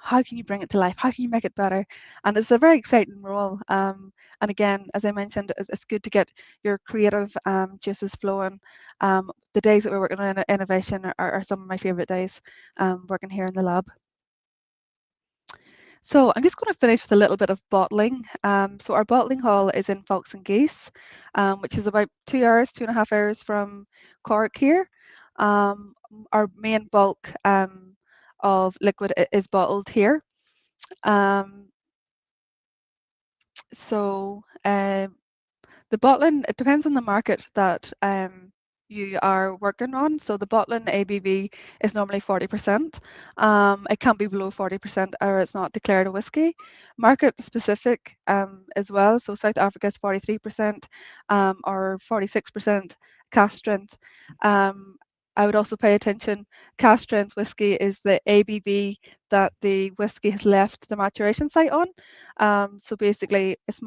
how can you bring it to life? How can you make it better? And it's a very exciting role. And And again, as I mentioned, it's good to get your creative juices flowing. The days that we're working on innovation are some of my favorite days working here in the lab. So I'm just going to finish with a little bit of bottling. So our bottling hall is in Fox and Geese, which is about 2 hours, 2.5 hours from Cork here. Our main bulk of liquid is bottled here. So the bottling, it depends on the market that you are working on. So the bottling ABV is normally 40%. It can't be below 40% or it's not declared a whiskey. Market specific as well. So South Africa is 43% or 46% cask strength. I would also pay attention, cask strength whiskey is the ABV that the whiskey has left the maturation site on. So basically it's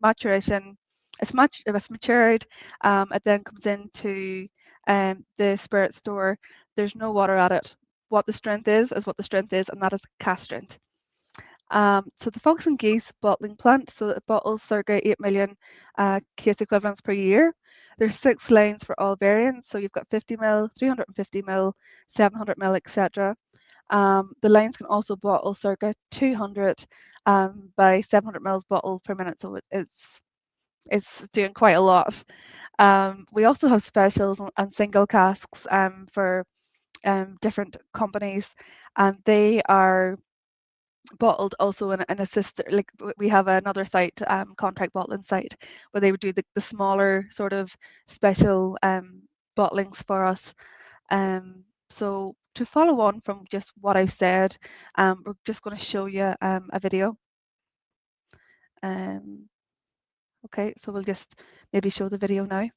maturation. It's matured. It then comes into the spirit store. There's no water at it. What the strength is what the strength is, and that is cask strength. So the Fox and Geese bottling plant, so it bottles circa 8 million case equivalents per year. There's 6 lanes for all variants. So you've got 50 ml, 350 ml, 700 ml, etc. The lanes can also bottle circa 200 by 700 ml bottle per minute. So it's doing quite a lot. We also have specials and single casks for different companies, and they are bottled also in a sister, like we have another site, contract bottling site, where they would do the smaller sort of special bottlings for us. So to follow on from just what I've said, we're just going to show you a video. Okay, so we'll just maybe show the video now.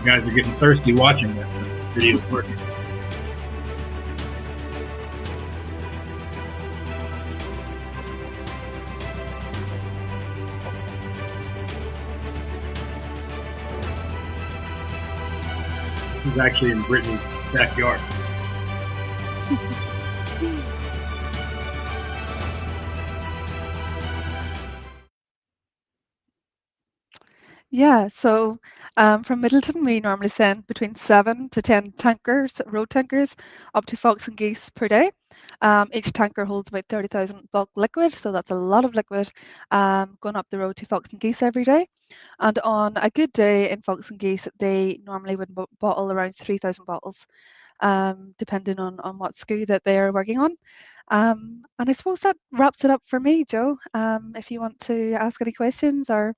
You guys are getting thirsty watching this. The video's working. This is actually in Brittany's backyard. Yeah, so from Middleton, we normally send between 7 to 10 tankers, road tankers, up to Fox and Geese per day. Each tanker holds about 30,000 bulk liquid, so that's a lot of liquid going up the road to Fox and Geese every day. And on a good day in Fox and Geese, they normally would bottle around 3,000 bottles, depending on what SKU that they are working on. And I suppose that wraps it up for me, Joe. If you want to ask any questions or...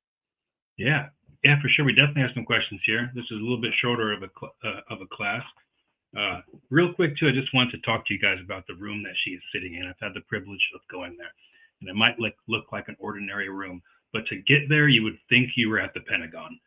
Yeah, for sure. We definitely have some questions here. This is a little bit shorter of a class. Real quick, too, I just wanted to talk to you guys about the room that she is sitting in. I've had the privilege of going there, and it might look like an ordinary room, but to get there, you would think you were at the Pentagon.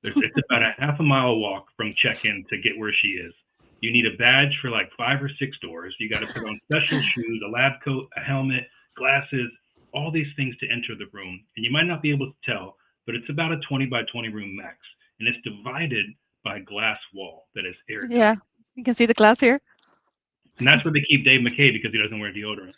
It's about a half a mile walk from check-in to get where she is. You need a badge for like 5 or 6 doors. You got to put on special shoes, a lab coat, a helmet, glasses, all these things to enter the room. And you might not be able to tell, but it's about a 20 by 20 room max, and it's divided by a glass wall that is airtight. Yeah, you can see the glass here. And that's where they keep Dave McKay, because he doesn't wear deodorant.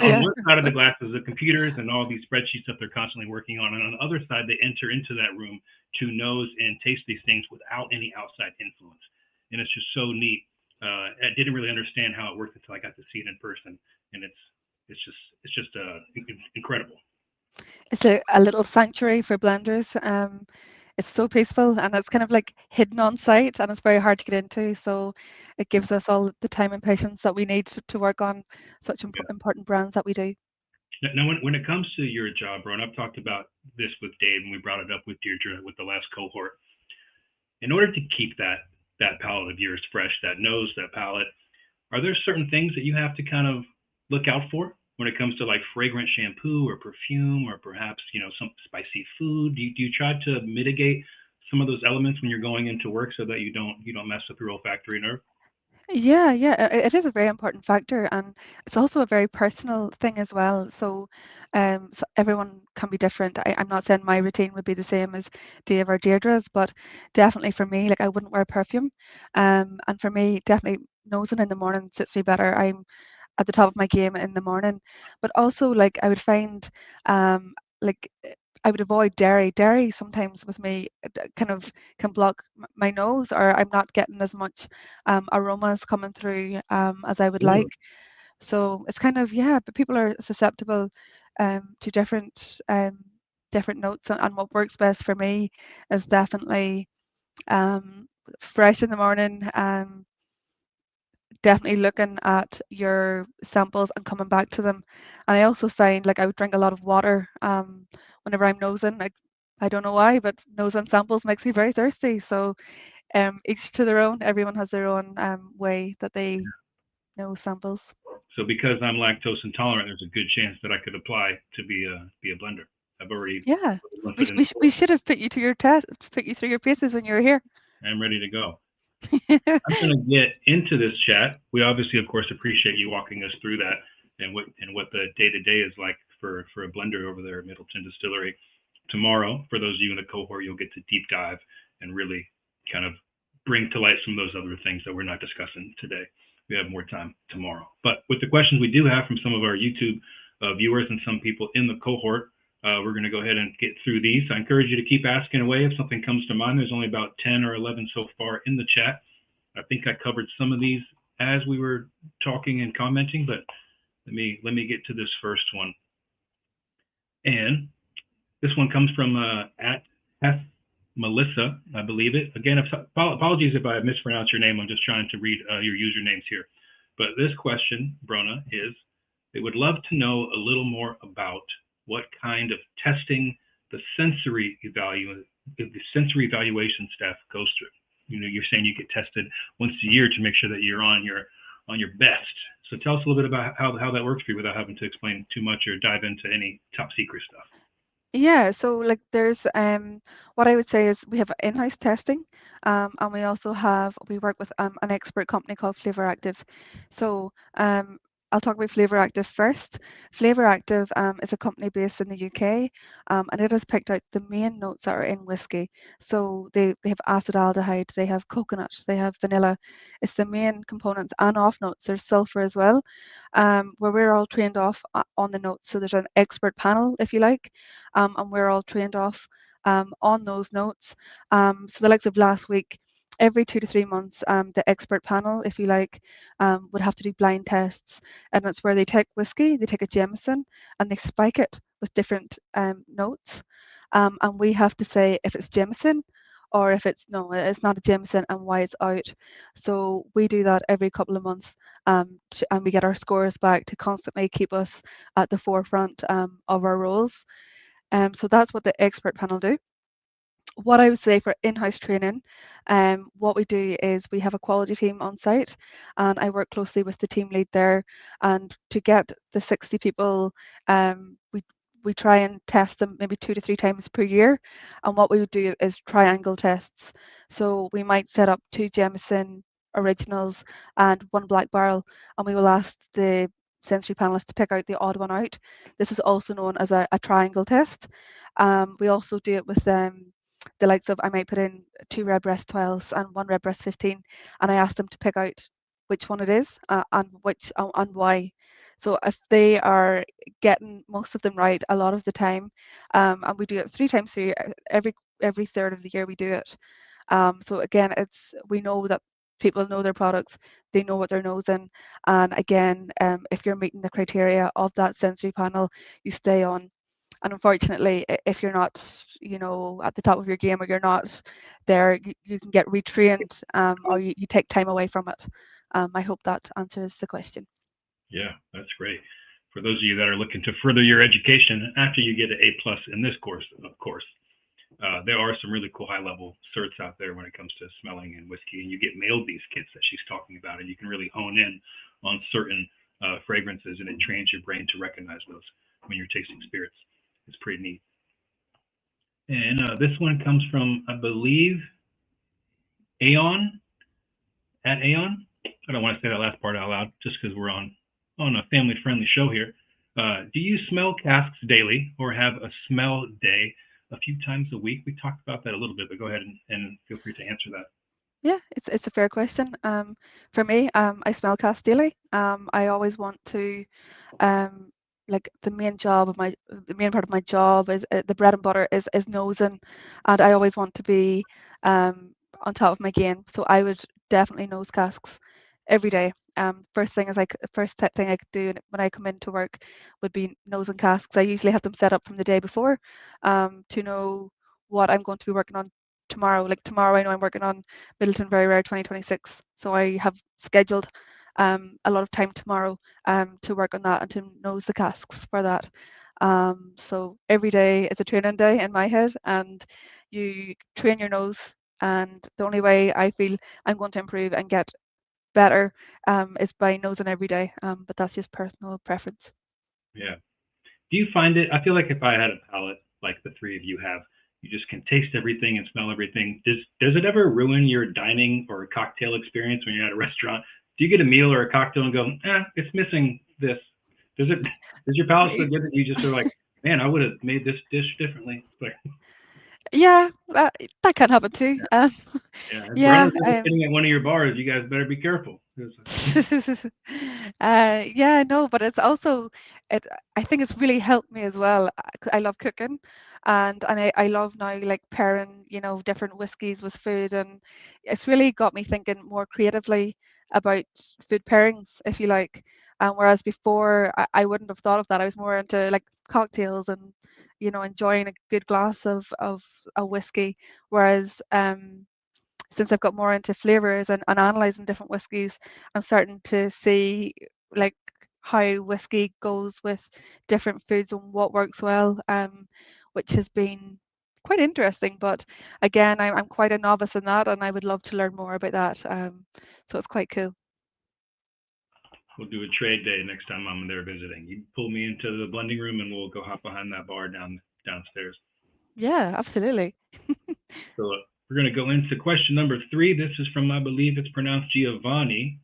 On one side of the glass is the computers and all these spreadsheets that they're constantly working on, and on the other side, they enter into that room to nose and taste these things without any outside influence. And it's just so neat. I didn't really understand how it worked until I got to see it in person, and it's just incredible. It's a little sanctuary for blenders. it's so peaceful, and it's kind of like hidden on site, and it's very hard to get into. So it gives us all the time and patience that we need to work on such Yeah. important brands that we do. Now, when it comes to your job, bro, and I've talked about this with Dave, and we brought it up with Deirdre with the last cohort. In order to keep that palate of yours fresh, that nose, that palate, are there certain things that you have to kind of look out for when it comes to like fragrant shampoo or perfume or perhaps some spicy food? Do you try to mitigate some of those elements when you're going into work so that you don't mess up your olfactory nerve? Yeah, yeah, it is a very important factor, and it's also a very personal thing as well. So everyone can be different. I'm not saying my routine would be the same as Dave or Deirdre's, but definitely for me, like I wouldn't wear perfume. And for me, definitely nosing in the morning suits me better. I'm at the top of my game in the morning. But also, like I would find, like I would avoid dairy. Dairy sometimes with me kind of can block my nose, or I'm not getting as much aromas coming through as I would Really? like. So it's kind of, yeah, but people are susceptible to different notes, and what works best for me is definitely um, fresh in the morning. Definitely looking at your samples and coming back to them. And I also find like I would drink a lot of water whenever I'm nosing. I don't know why, but nosing samples makes me very thirsty. So each to their own. Everyone has their own way that they nose samples. So because I'm lactose intolerant, there's a good chance that I could apply to be a blender. I've already Yeah, put one foot in the we door. should have put you to your test, put you through your paces when you were here. I'm ready to go. I'm going to get into this chat. We obviously, of course, appreciate you walking us through that and what the day to day is like for a blender over there at Middleton Distillery. Tomorrow, for those of you in the cohort, you'll get to deep dive and really kind of bring to light some of those other things that we're not discussing today. We have more time tomorrow. But with the questions we do have from some of our YouTube viewers and some people in the cohort, we're going to go ahead and get through these. I encourage you to keep asking away if something comes to mind. There's only about 10 or 11 so far in the chat. I think I covered some of these as we were talking and commenting, but let me get to this first one. And this one comes from at F Melissa, I believe it. Again, apologies if I mispronounce your name. I'm just trying to read your usernames here. But this question, Brona, is they would love to know a little more about what kind of testing the sensory evaluation staff goes through. You're saying you get tested once a year to make sure that you're on your best. So tell us a little bit about how that works for you without having to explain too much or dive into any top secret stuff. Yeah, so like there's what I would say is we have in-house testing, and we work with an expert company called Flavor Active. So I'll talk about Flavor Active first. Flavor Active is a company based in the UK, and it has picked out the main notes that are in whiskey. So they have acetaldehyde, they have coconut, they have vanilla. It's the main components, and off notes. There's sulfur as well, where we're all trained off on the notes. So there's an expert panel, if you like, and we're all trained off on those notes. So the likes of last week, every 2 to 3 months, the expert panel, if you like, would have to do blind tests, and that's where they take whiskey, they take a Jameson, and they spike it with different notes, and we have to say if it's Jameson or if it's no, it's not a Jameson, and why it's out. So we do that every couple of months, and we get our scores back to constantly keep us at the forefront of our roles. So that's what the expert panel do. What I would say for in-house training, what we do is we have a quality team on site, and I work closely with the team lead there. And to get the 60 people, we try and test them maybe 2 to 3 times per year. And what we would do is triangle tests. So we might set up 2 Jameson originals and 1 Black Barrel, and we will ask the sensory panelists to pick out the odd one out. This is also known as a triangle test. We also do it with the likes of, I might put in 2 Redbreast 12s and 1 Redbreast 15, and I ask them to pick out which one it is, and why. So if they are getting most of them right a lot of the time, and we do it 3 times a year, every third of the year we do it. So again, we know that people know their products, they know what they're nosing, and again, if you're meeting the criteria of that sensory panel, you stay on. And unfortunately, if you're not, at the top of your game, or you're not there, you can get retrained, or you take time away from it. I hope that answers the question. Yeah, that's great. For those of you that are looking to further your education after you get an A+ in this course, of course, there are some really cool high level certs out there when it comes to smelling and whiskey, and you get mailed these kits that she's talking about, and you can really hone in on certain fragrances, and it trains your brain to recognize those when you're tasting spirits. It's pretty neat. And this one comes from, I believe, Aeon at Aeon. I don't want to say that last part out loud just because we're on a family friendly show here. Do you smell casks daily or have a smell day a few times a week? We talked about that a little bit, but go ahead and feel free to answer that. Yeah, it's a fair question. For me, I smell cask daily. I always want to, um, like the main part of my job is, the bread and butter is nosing, and I always want to be on top of my game. So I would definitely nose casks every day. First thing I could do when I come into work would be nosing casks. I usually have them set up from the day before, to know what I'm going to be working on tomorrow. Like tomorrow, I know I'm working on Middleton Very Rare 2026, so I have scheduled a lot of time tomorrow to work on that and to nose the casks for that. So every day is a training day in my head, and you train your nose. And the only way I feel I'm going to improve and get better is by nosing every day. But that's just personal preference. Yeah. Do you find it? I feel like if I had a palate like the three of you have, you just can taste everything and smell everything. Does it ever ruin your dining or cocktail experience when you're at a restaurant? Do you get a meal or a cocktail and go, it's missing this? Does it? Does your palate so good that you just are like, man, I would have made this dish differently? But Yeah, that can happen too. yeah, yeah. If Yeah. Burner's ever sitting at one of your bars, you guys better be careful. Yeah, no, but it's also it. I think it's really helped me as well. 'Cause I love cooking, and I love now like pairing, different whiskies with food, and it's really got me thinking more creatively about food pairings, if you like. Whereas before, I wouldn't have thought of that. I was more into like cocktails and enjoying a good glass of a whiskey. Whereas since I've got more into flavors and analyzing different whiskies, I'm starting to see like how whiskey goes with different foods and what works well, which has been quite interesting. But again, I'm quite a novice in that, and I would love to learn more about that. So it's quite cool. We'll do a trade day next time I'm there visiting. You pull me into the blending room, and we'll go hop behind that bar downstairs. Yeah, absolutely. So we're going to go into question number 3. This is from, I believe it's pronounced Giovanni.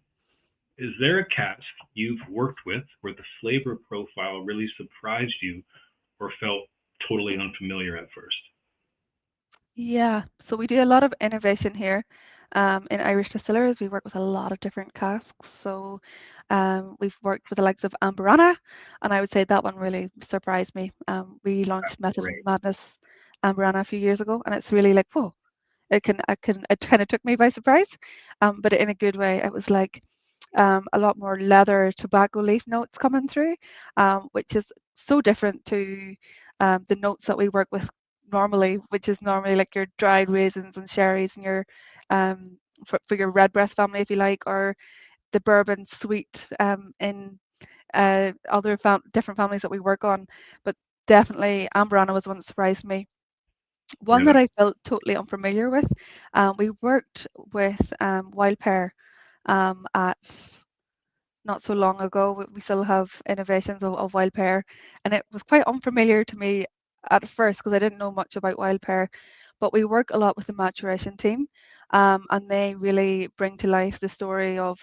Is there a cask you've worked with where the flavor profile really surprised you or felt totally unfamiliar at first? Yeah, so we do a lot of innovation here in Irish distillers. We work with a lot of different casks. So we've worked with the likes of Amberana, and I would say that one really surprised me. We launched Method Great. Madness Amberana a few years ago, and it's really like, whoa, it kind of took me by surprise, but in a good way. It was like a lot more leather tobacco leaf notes coming through, which is so different to the notes that we work with normally, which is normally like your dried raisins and sherries and your for your redbreast family, if you like, or the bourbon sweet in other different families that we work on. But definitely Amberana was one that surprised me. One that Really? I felt totally unfamiliar with. We worked with wild pear at not so long ago. We still have innovations of wild pear, and it was quite unfamiliar to me at first because I didn't know much about wild pear. But we work a lot with the maturation team, and they really bring to life the story of,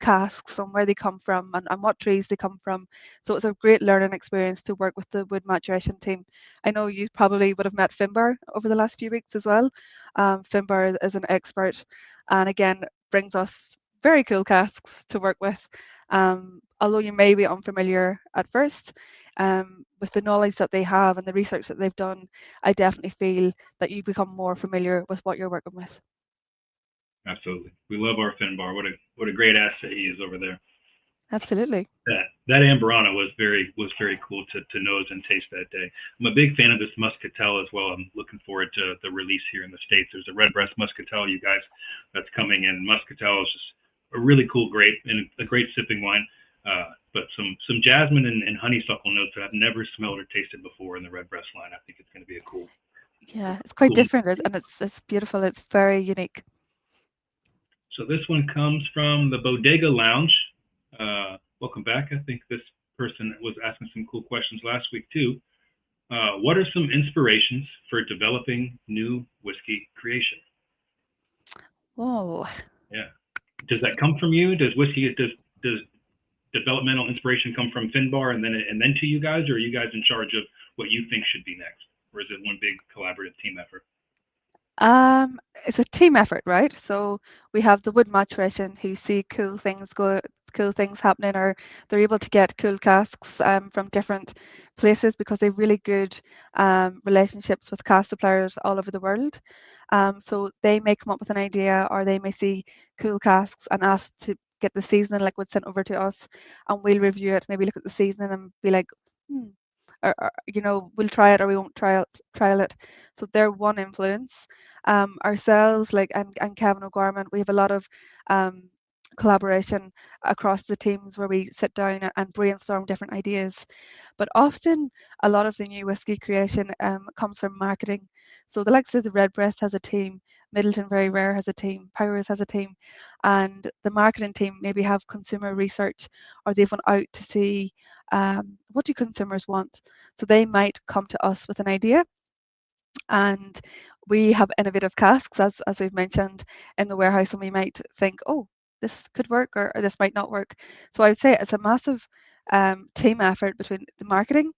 casks and where they come from and what trees they come from. So it's a great learning experience to work with the wood maturation team. I know you probably would have met Finbar over the last few weeks as well. Finbar is an expert, and again brings us very cool casks to work with. Although you may be unfamiliar at first, with the knowledge that they have and the research that they've done, I definitely feel that you become more familiar with what you're working with. Absolutely. We love our Finbar. What a great asset he is over there. Absolutely. That Amberana was very cool to nose and taste that day. I'm a big fan of this Muscatel as well. I'm looking forward to the release here in the States. There's a Redbreast Muscatel, you guys, that's coming in. Muscatel is just a really cool grape and a great sipping wine. But some jasmine and honeysuckle notes that I've never smelled or tasted before in the Redbreast line. I think it's going to be a Yeah, it's quite cool. different, and it's beautiful. It's very unique. So this one comes from the Bodega Lounge. Welcome back. I think this person was asking some cool questions last week too. What are some inspirations for developing new whiskey creation? Whoa. Yeah. Does that come from you? Does developmental inspiration come from Finbar and then to you guys, or are you guys in charge of what you think should be next, or is it one big collaborative team effort? It's a team effort, right? So we have the wood maturation who see cool things happening, or they're able to get cool casks from different places because they've really good relationships with cask suppliers all over the world. So they may come up with an idea, or they may see cool casks and ask to get the seasoning liquid sent over to us, and we'll review it, maybe look at the seasoning and be like, hmm, or we'll try it or we won't trial it. So they're one influence. Ourselves, like and Kevin O'Gorman, we have a lot of um, collaboration across the teams where we sit down and brainstorm different ideas. But often, a lot of the new whiskey creation comes from marketing. So the likes of the Redbreast has a team, Middleton Very Rare has a team, Powers has a team, and the marketing team maybe have consumer research, or they've went out to see what do consumers want. So they might come to us with an idea, and we have innovative casks, as we've mentioned, in the warehouse, and we might think, oh, this could work, or this might not work. So I would say it's a massive team effort between the marketing,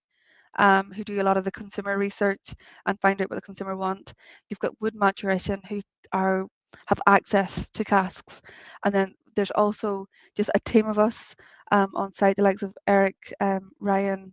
who do a lot of the consumer research and find out what the consumer want. You've got wood maturation, who are have access to casks, and then there's also just a team of us on site, the likes of Eric, Ryan,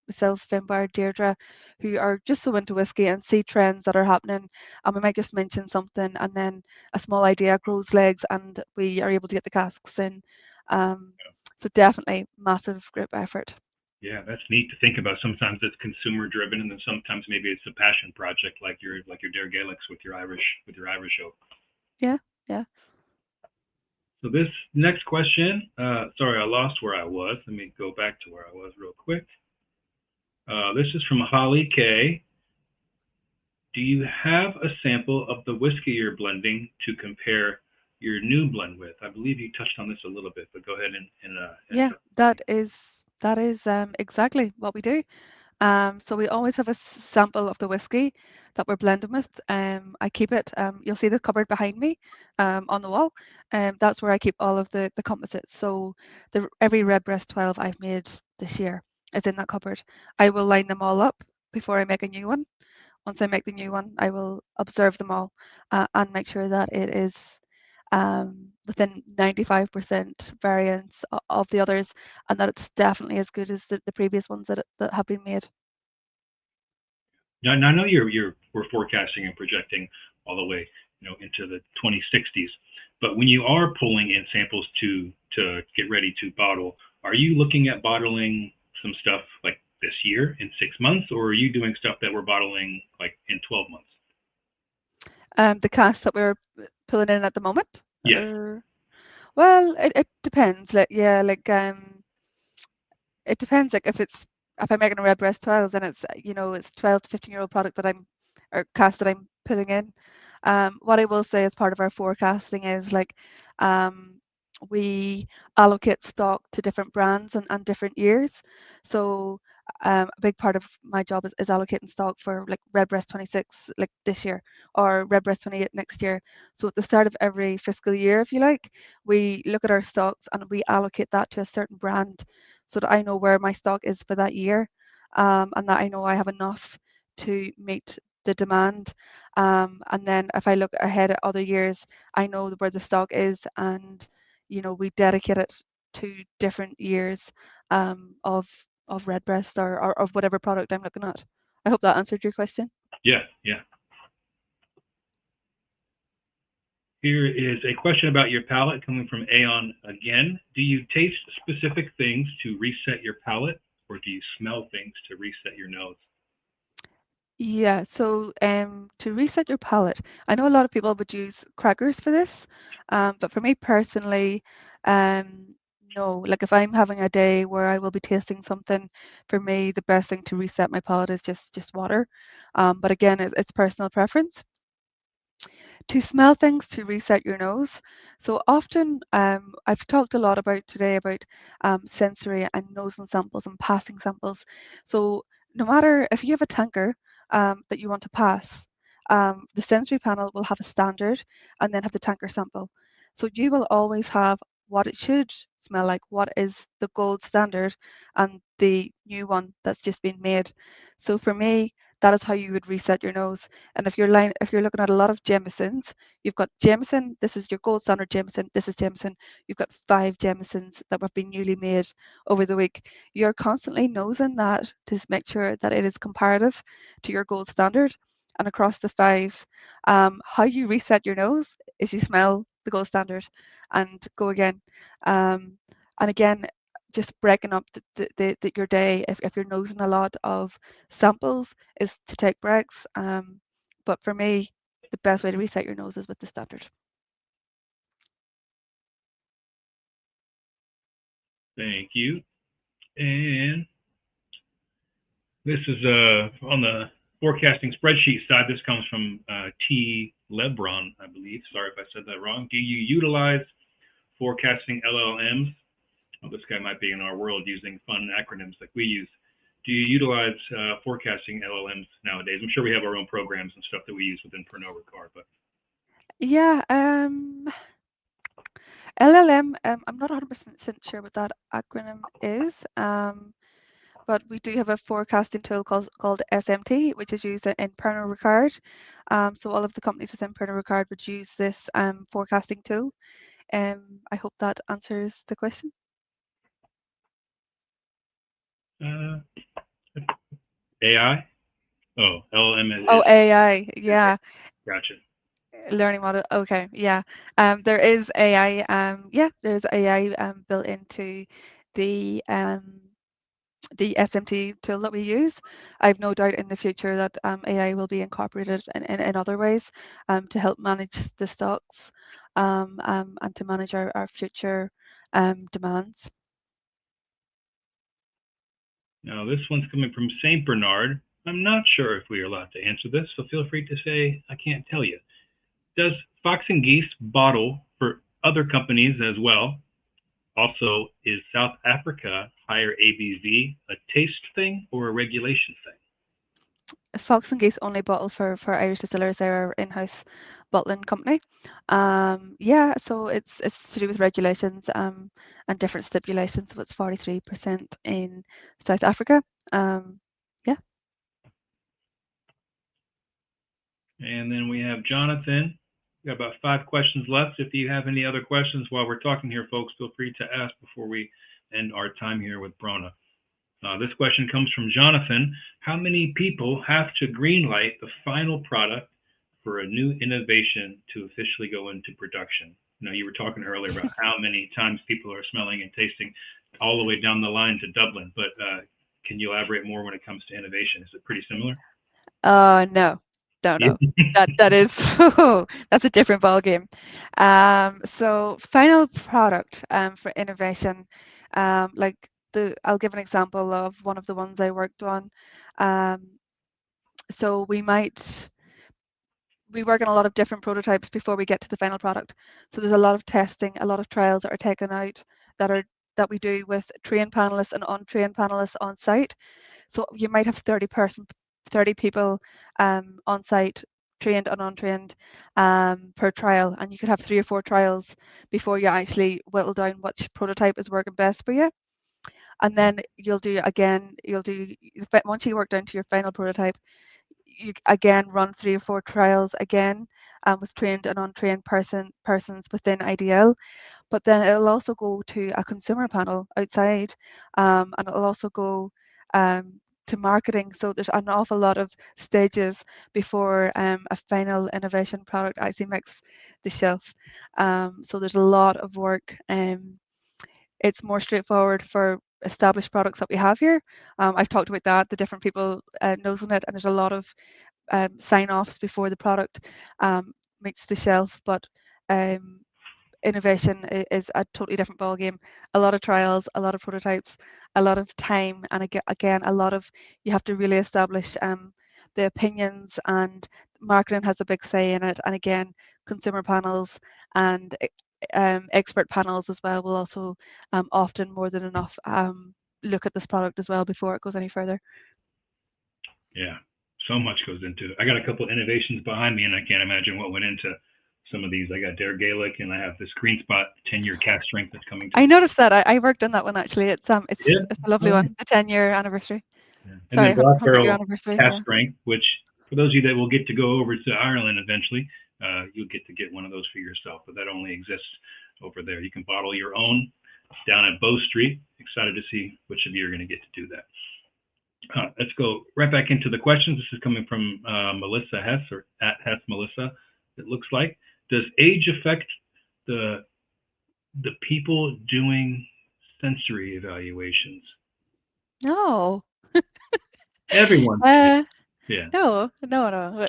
myself, Finbar, Deirdre, who are just so into whiskey and see trends that are happening, and we might just mention something, and then a small idea grows legs, and we are able to get the casks in. So definitely massive group effort. Yeah, that's neat to think about. Sometimes it's consumer driven, and then sometimes maybe it's a passion project, like your Dare Gaelics with your Irish oak. Yeah, yeah. So this next question, sorry, I lost where I was. Let me go back to where I was real quick. This is from Holly K. Do you have a sample of the whiskey you're blending to compare your new blend with? I believe you touched on this a little bit, but go ahead Yeah, that is exactly what we do. So we always have a sample of the whiskey that we're blending with. I keep it. You'll see the cupboard behind me on the wall. That's where I keep all of the composites. So every Redbreast 12 I've made this year is in that cupboard. I will line them all up before I make a new one. Once I make the new one, I will observe them all and make sure that it is within 95% variance of the others, and that it's definitely as good as the previous ones that have been made. Now, I know we're forecasting and projecting all the way, into the 2060s. But when you are pulling in samples to get ready to bottle, are you looking at bottling some stuff like this year in 6 months, or are you doing stuff that we're bottling like in 12 months? The cast that we're pulling in at the moment. Yes. Well, it depends. Like yeah, like it depends. Like if I'm making a Redbreast 12, then it's 12 to 15-year-old product that I'm or cast that I'm putting in. What I will say as part of our forecasting is like we allocate stock to different brands and different years. So a big part of my job is allocating stock for like Redbreast 26 like this year, or Redbreast 28 next year. So at the start of every fiscal year, if you like, we look at our stocks and we allocate that to a certain brand, so that I know where my stock is for that year, and that I know I have enough to meet the demand. And then if I look ahead at other years, I know where the stock is, and we dedicate it to different years of Redbreast, or of whatever product I'm looking at. I hope that answered your question. Yeah, yeah. Here is a question about your palate coming from Aeon again. Do you taste specific things to reset your palate, or do you smell things to reset your nose? Yeah, so to reset your palate, I know a lot of people would use crackers for this, but for me personally, um, no. Like if I'm having a day where I will be tasting something, for me the best thing to reset my palate is just water. But again, it's personal preference. To smell things to reset your nose. So often, I've talked a lot about today about sensory and nose and samples and passing samples. So no matter if you have a tanker that you want to pass, the sensory panel will have a standard and then have the tanker sample. So you will always have what it should smell like, what is the gold standard, and the new one that's just been made. So for me, that is how you would reset your nose. And if you're looking at a lot of Jamesons, you've got Jameson, this is your gold standard Jameson, this is Jameson. You've got 5 Jamesons that have been newly made over the week. You're constantly nosing that to make sure that it is comparative to your gold standard. And across the 5, how you reset your nose is you smell the gold standard and go again. And again, just breaking up your day if you're nosing a lot of samples is to take breaks. But for me, the best way to reset your nose is with the standard. Thank you. And this is on the forecasting spreadsheet side. This comes from T. Lebron, I believe. Sorry if I said that wrong. Do you utilize forecasting LLMs? Well, this guy might be in our world using fun acronyms like we use. Do you utilize forecasting LLMs nowadays? I'm sure we have our own programs and stuff that we use within Pernod Ricard, but Yeah, LLM, I'm not 100% sure what that acronym is, but we do have a forecasting tool called SMT, which is used in Pernod Ricard. So all of the companies within Pernod Ricard would use this forecasting tool. I hope that answers the question. AI? Oh, LLM is. Oh, AI, yeah. Gotcha. Learning model. Okay, yeah. There is AI. Yeah, there's AI built into the SMT tool that we use. I have no doubt in the future that AI will be incorporated in other ways to help manage the stocks and to manage our future demands. Now, this one's coming from St. Bernard. I'm not sure if we are allowed to answer this, so feel free to say, I can't tell you. Does Fox and Geese bottle for other companies as well? Also, is South Africa higher ABV a taste thing or a regulation thing? Fox and Geese only bottle for Irish distillers. They're our in-house bottling company. Yeah, so it's to do with regulations and different stipulations. So it's 43% in South Africa. Yeah. And then we have Jonathan. We got about 5 questions left. If you have any other questions while we're talking here, folks, feel free to ask before we end our time here with Brona. This question comes from Jonathan. How many people have to greenlight the final product for a new innovation to officially go into production? You know, you were talking earlier about how many times people are smelling and tasting all the way down the line to Dublin, but can you elaborate more when it comes to innovation? Is it pretty similar? No. No. That is that's a different ball game. So final product for innovation, like I'll give an example of one of the ones I worked on. So we work on a lot of different prototypes before we get to the final product. So there's a lot of testing, a lot of trials that are taken out that we do with trained panelists and untrained panelists on site. So you might have 30 people on site, trained and untrained, per trial, and you could have 3 or 4 trials before you actually whittle down which prototype is working best for you. And then once you work down to your final prototype, you again run 3 or 4 trials again with trained and untrained persons within IDL. But then it'll also go to a consumer panel outside, and it'll also go to marketing. So there's an awful lot of stages before a final innovation product actually makes the shelf. So there's a lot of work. It's more straightforward for established products that we have here. I've talked about that, the different people nosing it, and there's a lot of sign-offs before the product meets the shelf. But innovation is a totally different ballgame. A lot of trials, a lot of prototypes, a lot of time, and again, a lot of, you have to really establish the opinions, and marketing has a big say in it. And again, consumer panels and expert panels as well will also often more than enough look at this product as well before it goes any further. Yeah, so much goes into it. I got a couple innovations behind me, and I can't imagine what went into some of these. I got Dare Gaelic, and I have this Green Spot 10-year cask strength that's coming. I noticed that. I worked on that one actually. It's a lovely Yeah. one, the 10-year anniversary. Yeah. And Sorry, then Black 100-year Barrel anniversary. cask Yeah. strength, which for those of you that will get to go over to Ireland eventually, you'll get to get one of those for yourself. But that only exists over there. You can bottle your own down at Bow Street. Excited to see which of you are going to get to do that. Let's go right back into the questions. This is coming from Melissa Hess, or at Hess Melissa. It looks like, does age affect the people doing sensory evaluations? No. Everyone. Yeah. No.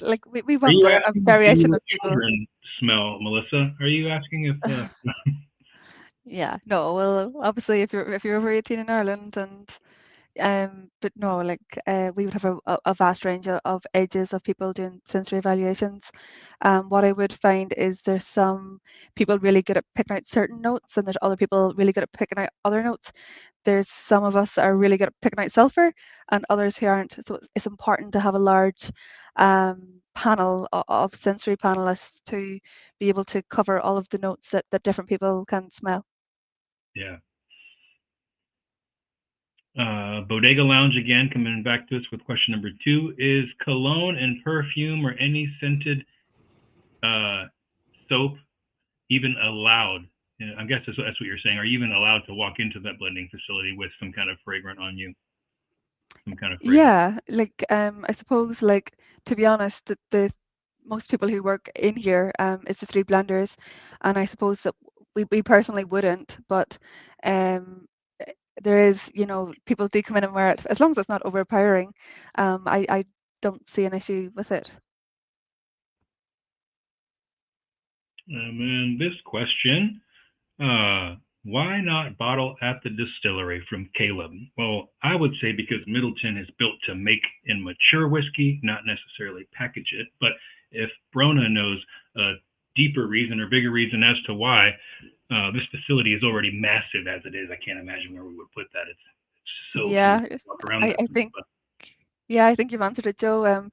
Like we want you a variation of people. Children smell, Melissa? Are you asking if? Yeah. No. Well, obviously, if you're over 18 in Ireland, and but no, like we would have a vast range of ages of people doing sensory evaluations. What I would find is there's some people really good at picking out certain notes, and there's other people really good at picking out other notes. There's some of us that are really good at picking out sulfur, and others who aren't. So it's important to have a large panel of sensory panelists to be able to cover all of the notes that different people can smell. Yeah. Bodega Lounge again, coming back to us with question number 2. Is cologne and perfume or any scented soap even allowed? I guess that's what you're saying. Are you even allowed to walk into that blending facility with some kind of fragrant on you? Some kind of fragrance? Yeah, like I suppose, like, to be honest, the most people who work in here is the 3 blenders, and I suppose that we personally wouldn't, but there is, people do come in and wear it as long as it's not overpowering. I don't see an issue with it. And this question, why not bottle at the distillery, from Caleb? Well, I would say because Middleton is built to make and mature whiskey, not necessarily package it. But if Brona knows a deeper reason or bigger reason as to why, this facility is already massive as it is. I can't imagine where we would put that. It's so Yeah, huge to walk around I think I think you've answered it, Joe.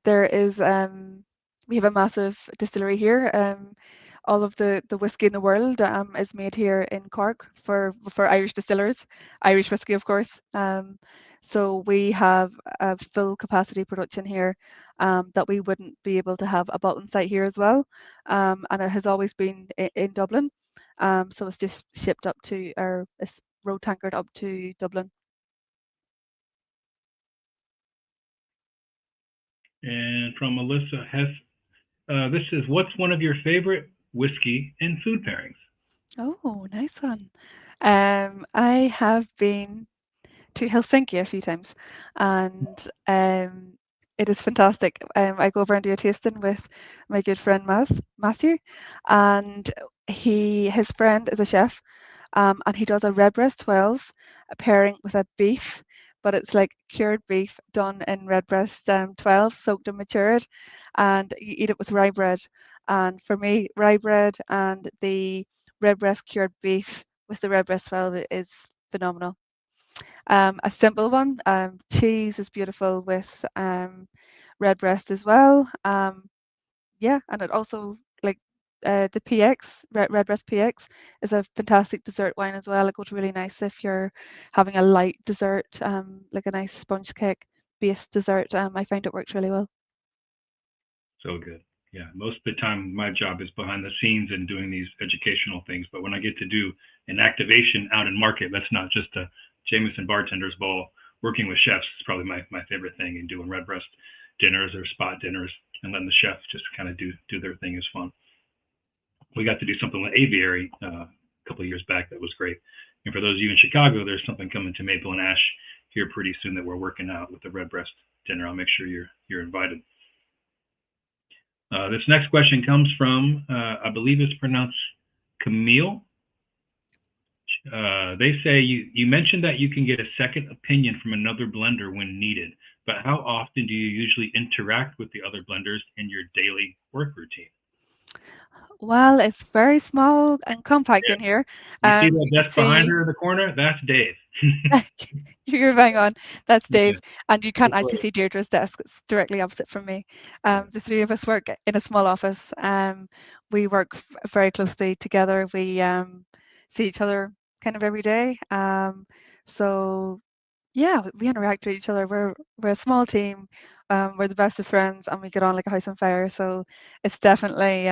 There is we have a massive distillery here. All of the whiskey in the world is made here in Cork for Irish distillers, Irish whiskey, of course. So we have a full capacity production here that we wouldn't be able to have a bottling site here as well. And it has always been in Dublin. So it's just shipped up to, or it's road tankered up to Dublin. And from Melissa Hess, this is, what's one of your favorite whiskey and food pairings? Oh, nice one. I have been to Helsinki a few times, and it is fantastic. I go over and do a tasting with my good friend Matthew, and his friend is a chef, and he does a Redbreast 12 pairing with a beef, but it's like cured beef done in Redbreast 12, soaked and matured, and you eat it with rye bread. And for me, rye bread and the Redbreast cured beef with the Redbreast 12 is phenomenal. A simple one, cheese is beautiful with Redbreast as well. Yeah, and it also, like, the PX, Redbreast PX, is a fantastic dessert wine as well. It goes really nice if you're having a light dessert, like a nice sponge cake based dessert. I find it works really well. So good. Yeah, most of the time my job is behind the scenes and doing these educational things, but when I get to do an activation out in market, that's not just a Jameson bartender's ball working with chefs is probably my favorite thing, and doing redbreast dinners or spot dinners and letting the chef just kind of do their thing is fun. We got to do something with aviary a couple of years back that was great. And for those of you in Chicago, there's something coming to Maple and Ash here pretty soon that we're working out with the redbreast dinner. I'll make sure you're invited. This next question comes from I believe it's pronounced Camille. They say you mentioned that you can get a second opinion from another blender when needed, but how often do you usually interact with the other blenders in your daily work routine? Well, it's very small and compact Yeah. in here. You see that You can desk behind see her in the corner? That's Dave. you're bang on. That's Yeah. Dave, and you can't actually see Deirdre's desk. It's directly opposite from me. The three of us work in a small office. We work very closely together. We see each other kind of every day. So yeah, we interact with each other. We're a small team. We're the best of friends, and we get on like a house on fire. So it's definitely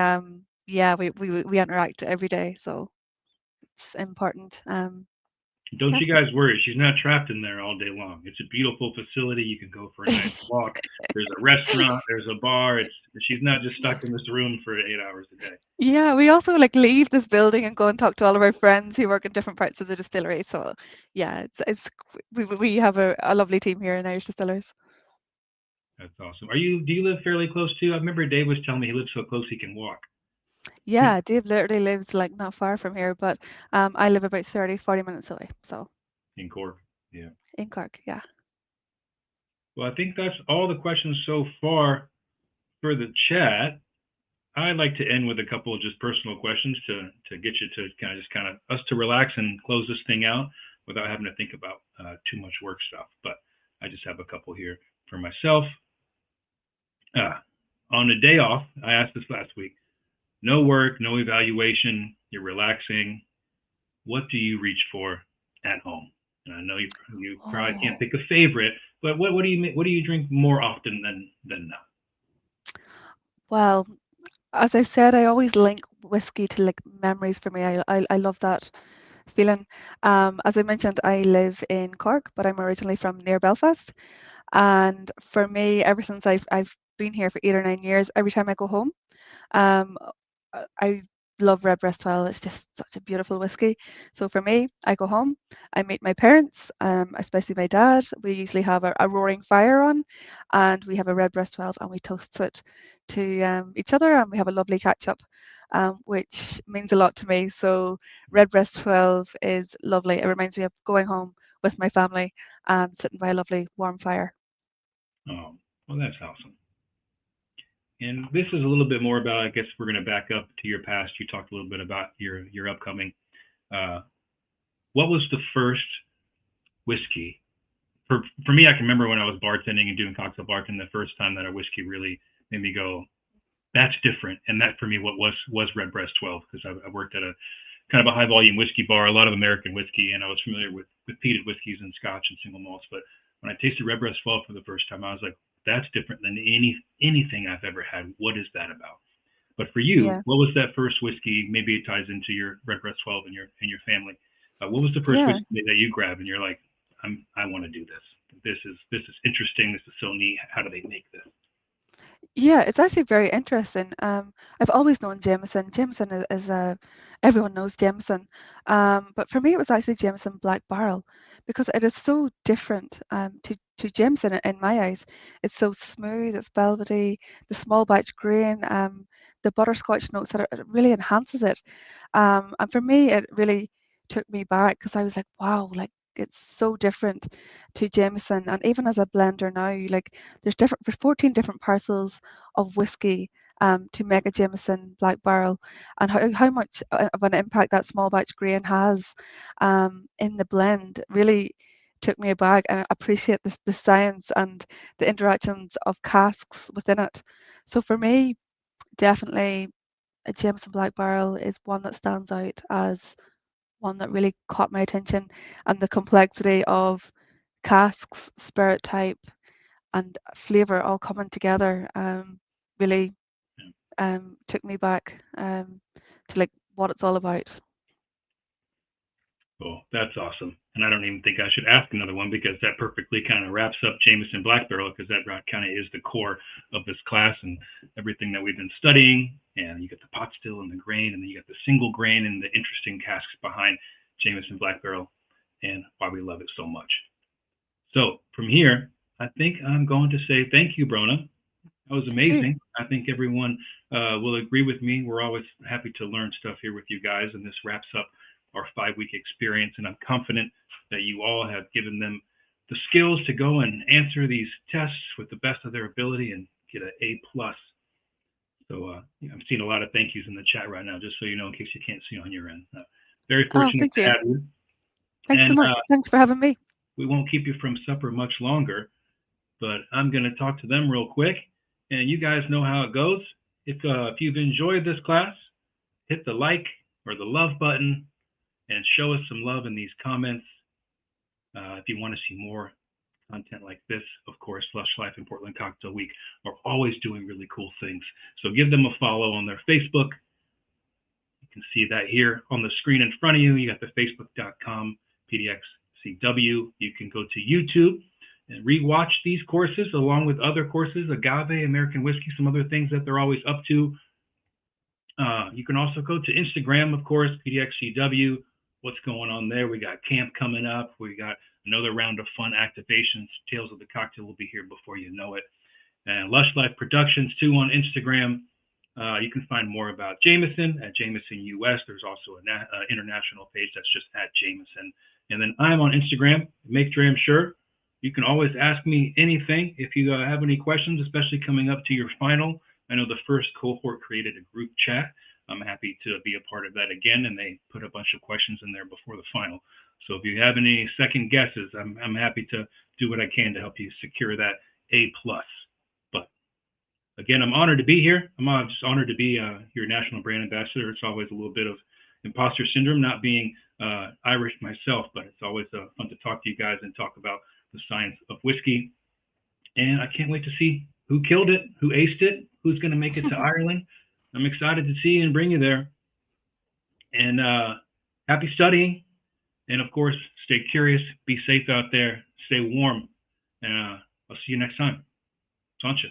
yeah, we interact every day. So it's important. Don't you Definitely. guys worry. She's not trapped in there all day long. It's a beautiful facility. You can go for a nice walk. There's a restaurant. There's a bar. She's not just stuck in this room for 8 hours a day. Yeah, we also like leave this building and go and talk to all of our friends who work in different parts of the distillery. So yeah, we have a lovely team here in Irish Distillers. That's awesome. Do you live fairly close to? I remember Dave was telling me he lives so close he can walk Yeah, Dave literally lives like not far from here, but I live about 30, 40 minutes away. So in Cork. Yeah. in Cork, yeah. Well, I think that's all the questions so far for the chat. I'd like to end with a couple of just personal questions to get you to kind of us to relax and close this thing out without having to think about too much work stuff. But I just have a couple here for myself. On a day off, I asked this last week. No work, no evaluation. You're relaxing. What do you reach for at home? And I know you probably can't Oh, pick a favorite, but what do you drink more often than not? well, as I said, I always link whiskey to like memories for me. I love that feeling. As I mentioned, I live in Cork, but I'm originally from near Belfast. And for me, ever since I've been here for 8 or 9 years, every time I go home, um, I love Redbreast 12. It's just such a beautiful whiskey. So for me, I go home, I meet my parents, especially my dad. We usually have a roaring fire on, and we have a Redbreast 12, and we toast it to each other, and we have a lovely catch up, which means a lot to me. So Redbreast 12 is lovely. It reminds me of going home with my family and sitting by a lovely warm fire. Oh, well, that's awesome. And this is a little bit more about. I guess we're going to back up to your past. You talked a little bit about your upcoming. Uh, what was the first whiskey? For me, I can remember when I was bartending and doing cocktail bartending, the first time that a whiskey really made me go, "That's different." And that for me, what was Redbreast 12, because I worked at a kind of a high volume whiskey bar, a lot of American whiskey, and I was familiar with peated whiskeys and Scotch and single malts. But when I tasted Redbreast 12 for the first time, I was like, "That's different than anything I've ever had. What is that about?" But for you, Yeah, what was that first whiskey? Maybe it ties into your Redbreast 12 and your family. What was the first yeah. whiskey that you grabbed and you're like, I want to do this. This is interesting. This is so neat. How do they make this? Yeah, it's actually very interesting. I've always known Jameson. Jameson is a everyone knows Jameson, but for me it was actually Jameson Black Barrel because it is so different to Jameson in my eyes. It's so smooth, it's velvety, the small batch grain, the butterscotch notes that it really enhances it. And for me, it really took me back because I was like, wow, like it's so different to Jameson. And even as a blender now, like there's 14 different parcels of whiskey to make a Jameson Black Barrel, and how much of an impact that small batch grain has in the blend really took me aback, and I appreciate the science and the interactions of casks within it. So for me, definitely a Jameson Black Barrel is one that stands out as one that really caught my attention, and the complexity of casks, spirit type, and flavor all coming together really took me back to like what it's all about. Well, that's awesome. And I don't even think I should ask another one because that perfectly kind of wraps up Jameson Black Barrel, because that kind of is the core of this class and everything that we've been studying. And you get the pot still and the grain, and then you got the single grain and the interesting casks behind Jameson Black Barrel and why we love it so much. So from here, I think I'm going to say thank you, Brona. That was amazing. I think everyone will agree with me. We're always happy to learn stuff here with you guys, and this wraps up our 5-week experience. And I'm confident that you all have given them the skills to go and answer these tests with the best of their ability and get an A plus. So I'm seeing a lot of thank yous in the chat right now, just so you know, in case you can't see on your end. Very fortunate to have you. Thanks so much. Thanks for having me. We won't keep you from supper much longer, but I'm going to talk to them real quick. And you guys know how it goes. If you've enjoyed this class, hit the like or the love button and show us some love in these comments. If you want to see more content like this, of course, Lush Life and Portland Cocktail Week are always doing really cool things. So give them a follow on their Facebook. You can see that here on the screen in front of you. You got the facebook.com PDXCW. You can go to YouTube and rewatch these courses along with other courses, agave, American whiskey, some other things that they're always up to. You can also go to Instagram, of course, PDXCW. What's going on there? We got camp coming up. We got another round of fun activations. Tales of the Cocktail will be here before you know it. And Lush Life Productions, too, on Instagram. You can find more about Jameson at Jameson US. There's also an international page that's just at Jameson. And then I'm on Instagram. Make damn sure. You can always ask me anything if you have any questions, especially coming up to your final. I know the first cohort created a group chat. I'm happy to be a part of that again, and they put a bunch of questions in there before the final. So if you have any second guesses, I'm happy to do what I can to help you secure that A+. But again, I'm honored to be here. I'm just honored to be your national brand ambassador. It's always a little bit of imposter syndrome, not being Irish myself, but it's always fun to talk to you guys and talk about the science of whiskey. And I can't wait to see who killed it, who aced it, who's going to make it to Ireland. I'm excited to see you and bring you there. And happy studying. And of course, stay curious, be safe out there, stay warm. And I'll see you next time. Sancha.